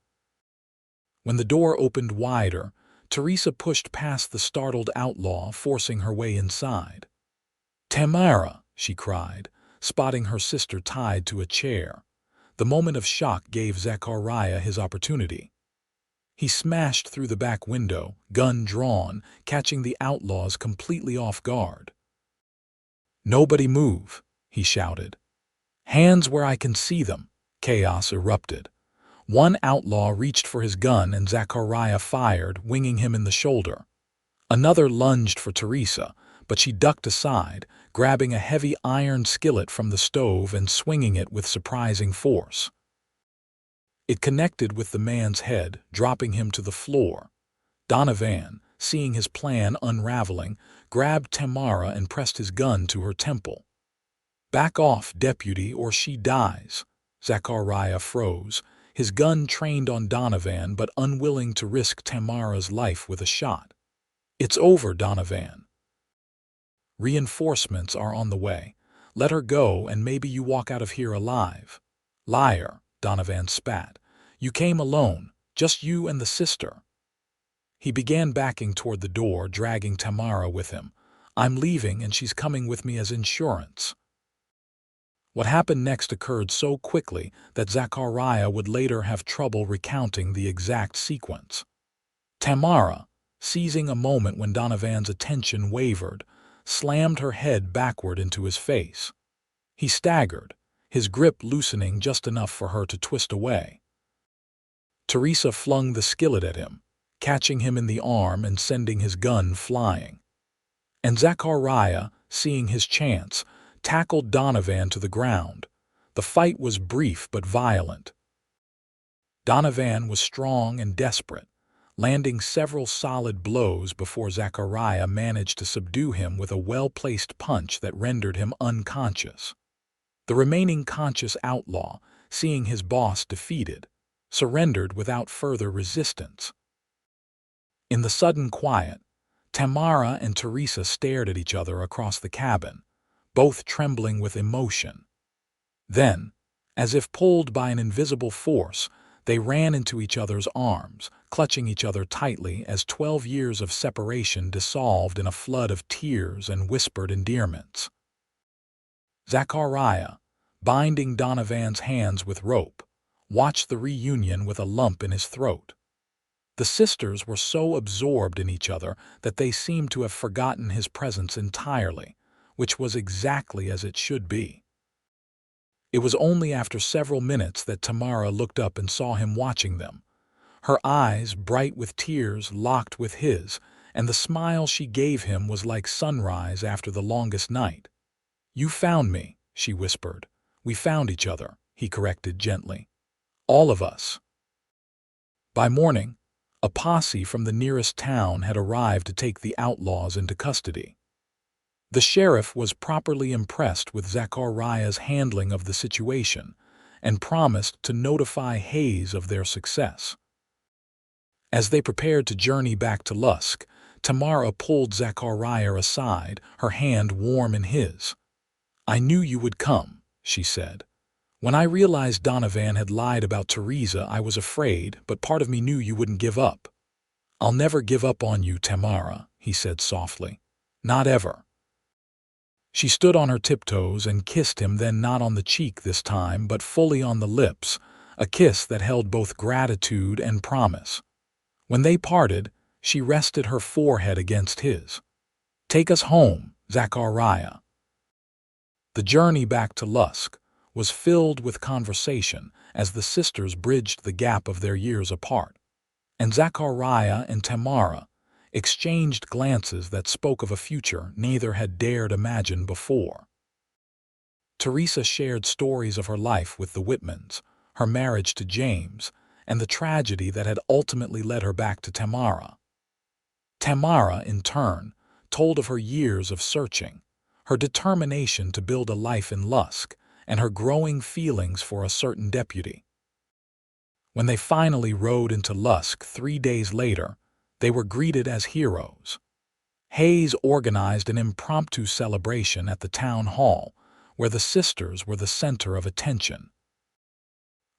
When the door opened wider, Theresa pushed past the startled outlaw, forcing her way inside. "Tamara!" she cried, spotting her sister tied to a chair. The moment of shock gave Zachariah his opportunity. He smashed through the back window, gun drawn, catching the outlaws completely off guard. "Nobody move," he shouted. "Hands where I can see them." Chaos erupted. One outlaw reached for his gun and Zachariah fired, winging him in the shoulder. Another lunged for Theresa, but she ducked aside, grabbing a heavy iron skillet from the stove and swinging it with surprising force. It connected with the man's head, dropping him to the floor. Donovan, seeing his plan unraveling, grabbed Tamara and pressed his gun to her temple. "Back off, deputy, or she dies," Zachariah froze, his gun trained on Donovan but unwilling to risk Tamara's life with a shot. "It's over, Donovan. Reinforcements are on the way. Let her go and maybe you walk out of here alive." "Liar," Donovan spat. "You came alone, just you and the sister." He began backing toward the door, dragging Tamara with him. "I'm leaving and she's coming with me as insurance." What happened next occurred so quickly that Zachariah would later have trouble recounting the exact sequence. Tamara, seizing a moment when Donovan's attention wavered, slammed her head backward into his face. He staggered, his grip loosening just enough for her to twist away. Theresa flung the skillet at him, catching him in the arm and sending his gun flying. And Zachariah, seeing his chance, tackled Donovan to the ground. The fight was brief but violent. Donovan was strong and desperate, landing several solid blows before Zachariah managed to subdue him with a well-placed punch that rendered him unconscious. The remaining conscious outlaw, seeing his boss defeated, surrendered without further resistance. In the sudden quiet, Tamara and Theresa stared at each other across the cabin, both trembling with emotion. Then, as if pulled by an invisible force, they ran into each other's arms, clutching each other tightly as 12 years of separation dissolved in a flood of tears and whispered endearments. Zachariah, binding Donovan's hands with rope, watched the reunion with a lump in his throat. The sisters were so absorbed in each other that they seemed to have forgotten his presence entirely, which was exactly as it should be. It was only after several minutes that Tamara looked up and saw him watching them. Her eyes, bright with tears, locked with his, and the smile she gave him was like sunrise after the longest night. "You found me," she whispered. "We found each other," he corrected gently. "All of us." By morning, a posse from the nearest town had arrived to take the outlaws into custody. The sheriff was properly impressed with Zachariah's handling of the situation and promised to notify Hayes of their success. As they prepared to journey back to Lusk, Tamara pulled Zachariah aside, her hand warm in his. "I knew you would come," she said. "When I realized Donovan had lied about Theresa, I was afraid, but part of me knew you wouldn't give up." "I'll never give up on you, Tamara," he said softly. "Not ever." She stood on her tiptoes and kissed him, then not on the cheek this time, but fully on the lips, a kiss that held both gratitude and promise. When they parted, she rested her forehead against his. "Take us home, Zachariah." The journey back to Lusk was filled with conversation as the sisters bridged the gap of their years apart, and Zachariah and Tamara exchanged glances that spoke of a future neither had dared imagine before. Theresa shared stories of her life with the Whitmans, her marriage to James, and the tragedy that had ultimately led her back to Tamara. Tamara, in turn, told of her years of searching, her determination to build a life in Lusk, and her growing feelings for a certain deputy. When they finally rode into Lusk 3 days later, they were greeted as heroes. Hayes organized an impromptu celebration at the town hall, where the sisters were the center of attention.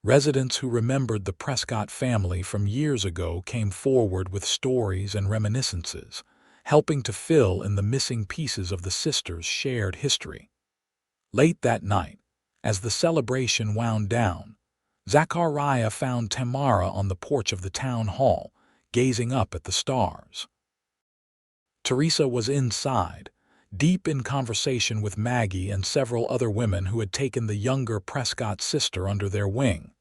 Residents who remembered the Prescott family from years ago came forward with stories and reminiscences, helping to fill in the missing pieces of the sisters' shared history. Late that night, as the celebration wound down, Zachariah found Tamara on the porch of the town hall, gazing up at the stars. Theresa was inside, deep in conversation with Maggie and several other women who had taken the younger Prescott sister under their wing.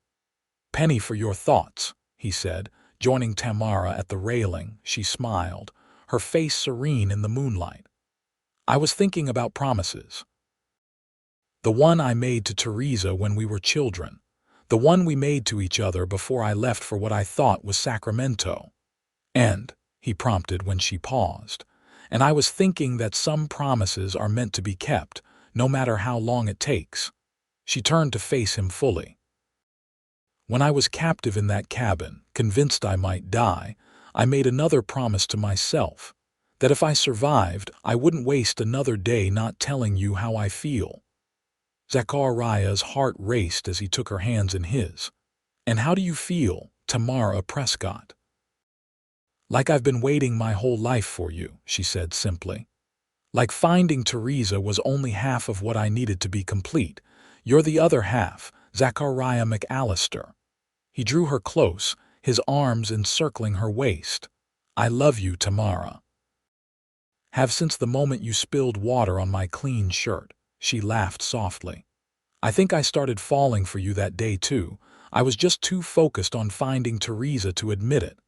"Penny for your thoughts," he said, joining Tamara at the railing. She smiled, her face serene in the moonlight. "I was thinking about promises. The one I made to Theresa when we were children, the one we made to each other before I left for what I thought was Sacramento. And," he prompted when she paused, "and I was thinking that some promises are meant to be kept, no matter how long it takes." She turned to face him fully. When I was captive in that cabin, convinced I might die, I made another promise to myself, that if I survived, I wouldn't waste another day not telling you how I feel." Zachariah's heart raced as he took her hands in his. "And how do you feel, Tamara Prescott?" "Like I've been waiting my whole life for you," she said simply. "Like finding Theresa was only half of what I needed to be complete. You're the other half, Zachariah McAllister." He drew her close, his arms encircling her waist. "I love you, Tamara. Have since the moment you spilled water on my clean shirt." She laughed softly. "I think I started falling for you that day too. I was just too focused on finding Theresa to admit it."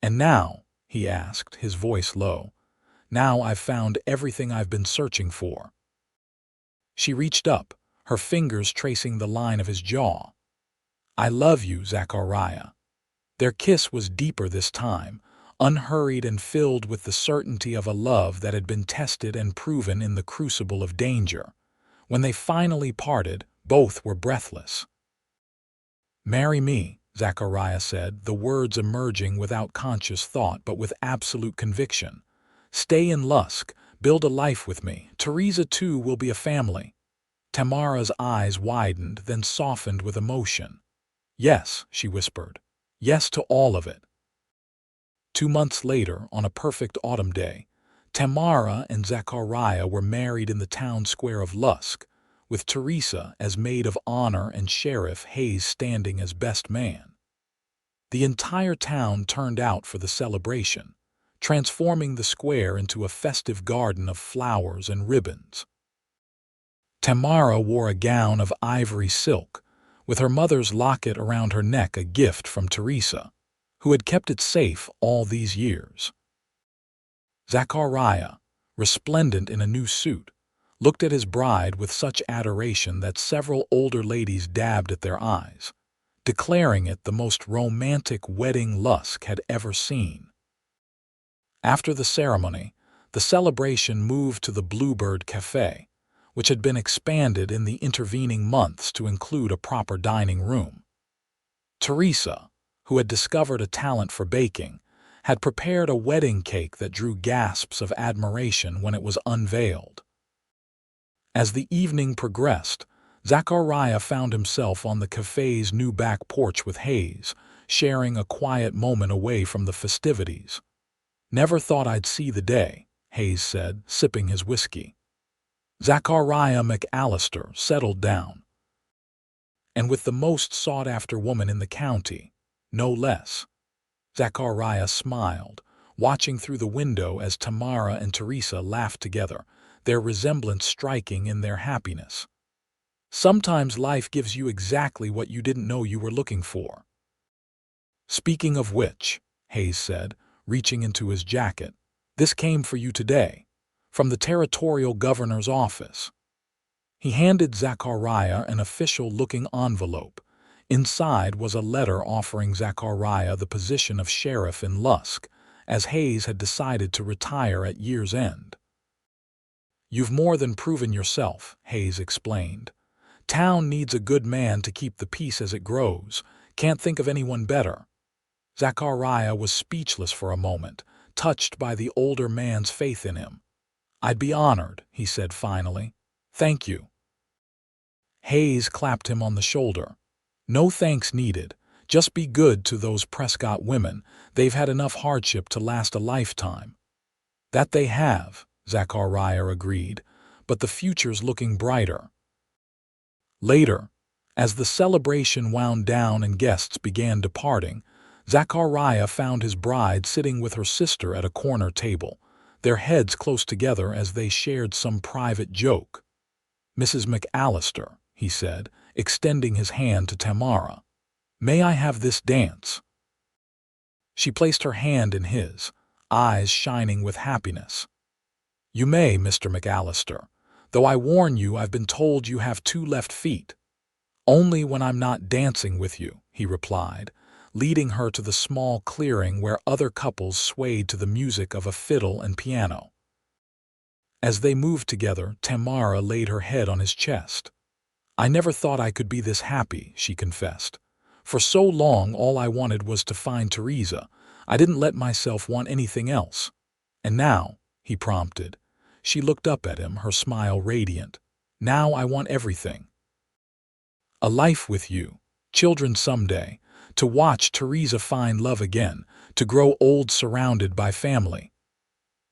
"And now," he asked, his voice low, "now I've found everything I've been searching for." She reached up, her fingers tracing the line of his jaw. "I love you, Zachariah." Their kiss was deeper this time, unhurried and filled with the certainty of a love that had been tested and proven in the crucible of danger. When they finally parted, both were breathless. "Marry me," Zachariah said, the words emerging without conscious thought but with absolute conviction. "Stay in Lusk, build a life with me. Theresa too will be a family." Tamara's eyes widened, then softened with emotion. "Yes," she whispered. "Yes to all of it." 2 months later, on a perfect autumn day, Tamara and Zachariah were married in the town square of Lusk, with Theresa as maid of honor and Sheriff Hayes standing as best man. The entire town turned out for the celebration, transforming the square into a festive garden of flowers and ribbons. Tamara wore a gown of ivory silk, with her mother's locket around her neck, a gift from Theresa, who had kept it safe all these years. Zachariah, resplendent in a new suit, looked at his bride with such adoration that several older ladies dabbed at their eyes, declaring it the most romantic wedding Lusk had ever seen. After the ceremony, the celebration moved to the Bluebird Cafe, which had been expanded in the intervening months to include a proper dining room. Theresa, who had discovered a talent for baking, had prepared a wedding cake that drew gasps of admiration when it was unveiled. As the evening progressed, Zachariah found himself on the cafe's new back porch with Hayes, sharing a quiet moment away from the festivities. "Never thought I'd see the day," Hayes said, sipping his whiskey. Zachariah McAllister settled down. "And with the most sought-after woman in the county, no less." Zachariah smiled, watching through the window as Tamara and Theresa laughed together, their resemblance striking in their happiness. "Sometimes life gives you exactly what you didn't know you were looking for." "Speaking of which," Hayes said, reaching into his jacket, "this came for you today, from the territorial governor's office." He handed Zachariah an official-looking envelope. Inside was a letter offering Zachariah the position of sheriff in Lusk, as Hayes had decided to retire at year's end. "You've more than proven yourself," Hayes explained. "Town needs a good man to keep the peace as it grows. Can't think of anyone better." Zachariah was speechless for a moment, touched by the older man's faith in him. "I'd be honored," he said finally. "Thank you." Hayes clapped him on the shoulder. "No thanks needed. Just be good to those Prescott women. They've had enough hardship to last a lifetime." "That they have," Zachariah agreed, "but the future's looking brighter." Later, as the celebration wound down and guests began departing, Zachariah found his bride sitting with her sister at a corner table, their heads close together as they shared some private joke. "Mrs. McAllister," he said, extending his hand to Tamara, "may I have this dance?" She placed her hand in his, eyes shining with happiness. "You may, Mr. McAllister, though I warn you I've been told you have 2 left feet." "Only when I'm not dancing with you," he replied, leading her to the small clearing where other couples swayed to the music of a fiddle and piano. As they moved together, Tamara laid her head on his chest. "I never thought I could be this happy," she confessed. For so long, all I wanted was to find Theresa. I didn't let myself want anything else. And now, he prompted. She looked up at him, her smile radiant. Now I want everything. A life with you, children someday, to watch Theresa find love again, to grow old surrounded by family.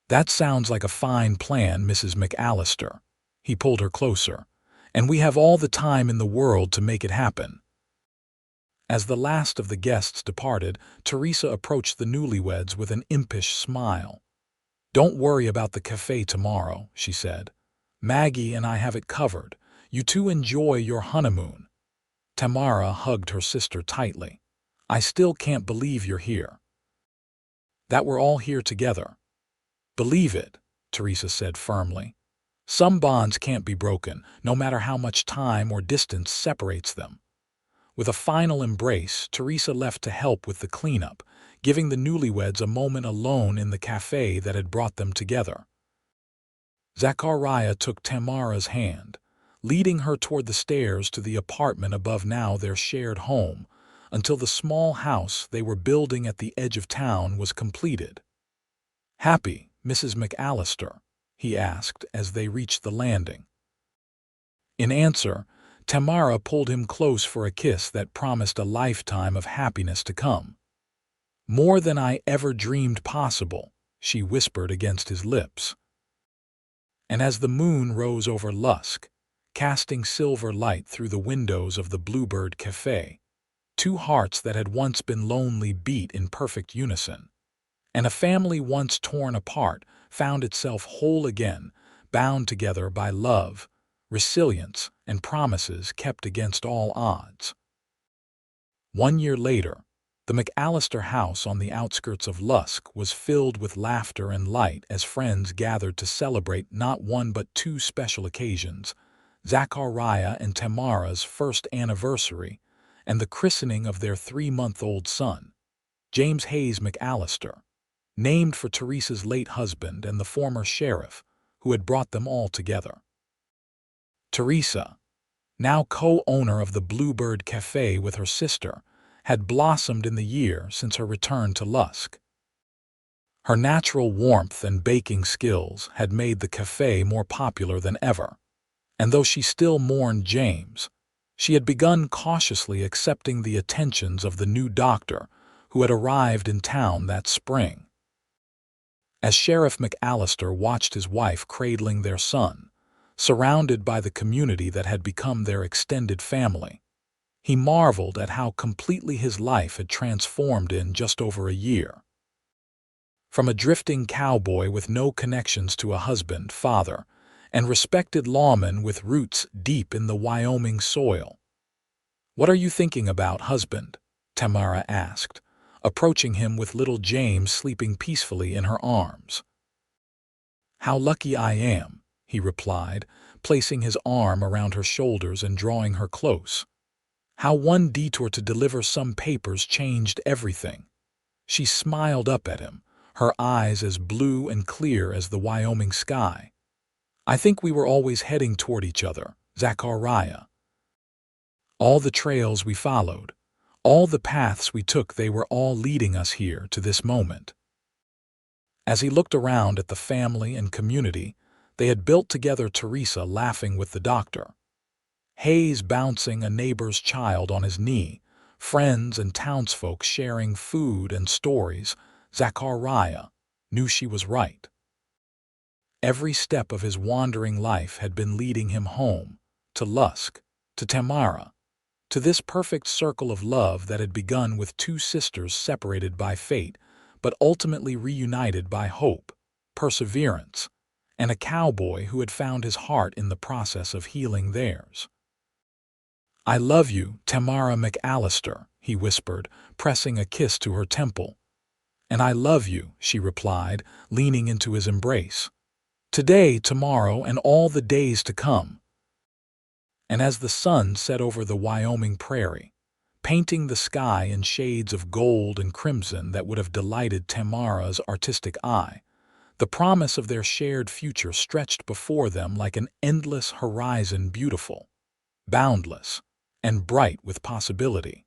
That sounds like a fine plan, Mrs. McAllister. He pulled her closer. And we have all the time in the world to make it happen. As the last of the guests departed, Theresa approached the newlyweds with an impish smile. Don't worry about the cafe tomorrow, she said. Maggie and I have it covered. You two enjoy your honeymoon. Tamara hugged her sister tightly. I still can't believe you're here. That we're all here together. Believe it, Theresa said firmly. Some bonds can't be broken, no matter how much time or distance separates them. With a final embrace, Theresa left to help with the cleanup, giving the newlyweds a moment alone in the cafe that had brought them together. Zachariah took Tamara's hand, leading her toward the stairs to the apartment above now their shared home, until the small house they were building at the edge of town was completed. Happy, Mrs. McAllister? He asked as they reached the landing. In answer, Tamara pulled him close for a kiss that promised a lifetime of happiness to come. More than I ever dreamed possible, she whispered against his lips. And as the moon rose over Lusk, casting silver light through the windows of the Bluebird cafe, two hearts that had once been lonely beat in perfect unison. And a family once torn apart found itself whole again, bound together by love, resilience, and promises kept against all odds. 1 year later, the McAllister house on the outskirts of Lusk was filled with laughter and light as friends gathered to celebrate not one but two special occasions, Zachariah and Tamara's first anniversary and the christening of their 3-month-old son, James Hayes McAllister, named for Theresa's late husband and the former sheriff who had brought them all together. Theresa, now co-owner of the Bluebird Cafe with her sister, had blossomed in the year since her return to Lusk. Her natural warmth and baking skills had made the cafe more popular than ever, and though she still mourned James, she had begun cautiously accepting the attentions of the new doctor who had arrived in town that spring. As Sheriff McAllister watched his wife cradling their son, surrounded by the community that had become their extended family, he marveled at how completely his life had transformed in just over a year. From a drifting cowboy with no connections to a husband, father, and respected lawman with roots deep in the Wyoming soil. "What are you thinking about, husband?" Tamara asked, approaching him with little James sleeping peacefully in her arms. "How lucky I am," he replied, placing his arm around her shoulders and drawing her close. "How one detour to deliver some papers changed everything." She smiled up at him, her eyes as blue and clear as the Wyoming sky. "I think we were always heading toward each other, Zachariah. All the trails we followed, all the paths we took, they were all leading us here to this moment." As he looked around at the family and community they had built together, Theresa laughing with the doctor, Hayes bouncing a neighbor's child on his knee, friends and townsfolk sharing food and stories, Zachariah knew she was right. Every step of his wandering life had been leading him home, to Lusk, to Tamara, to this perfect circle of love that had begun with two sisters separated by fate, but ultimately reunited by hope, perseverance, and a cowboy who had found his heart in the process of healing theirs. "I love you, Tamara McAllister," he whispered, pressing a kiss to her temple. "And I love you," she replied, leaning into his embrace. "Today, tomorrow, and all the days to come." And as the sun set over the Wyoming prairie, painting the sky in shades of gold and crimson that would have delighted Tamara's artistic eye, the promise of their shared future stretched before them like an endless horizon, beautiful, boundless, and bright with possibility.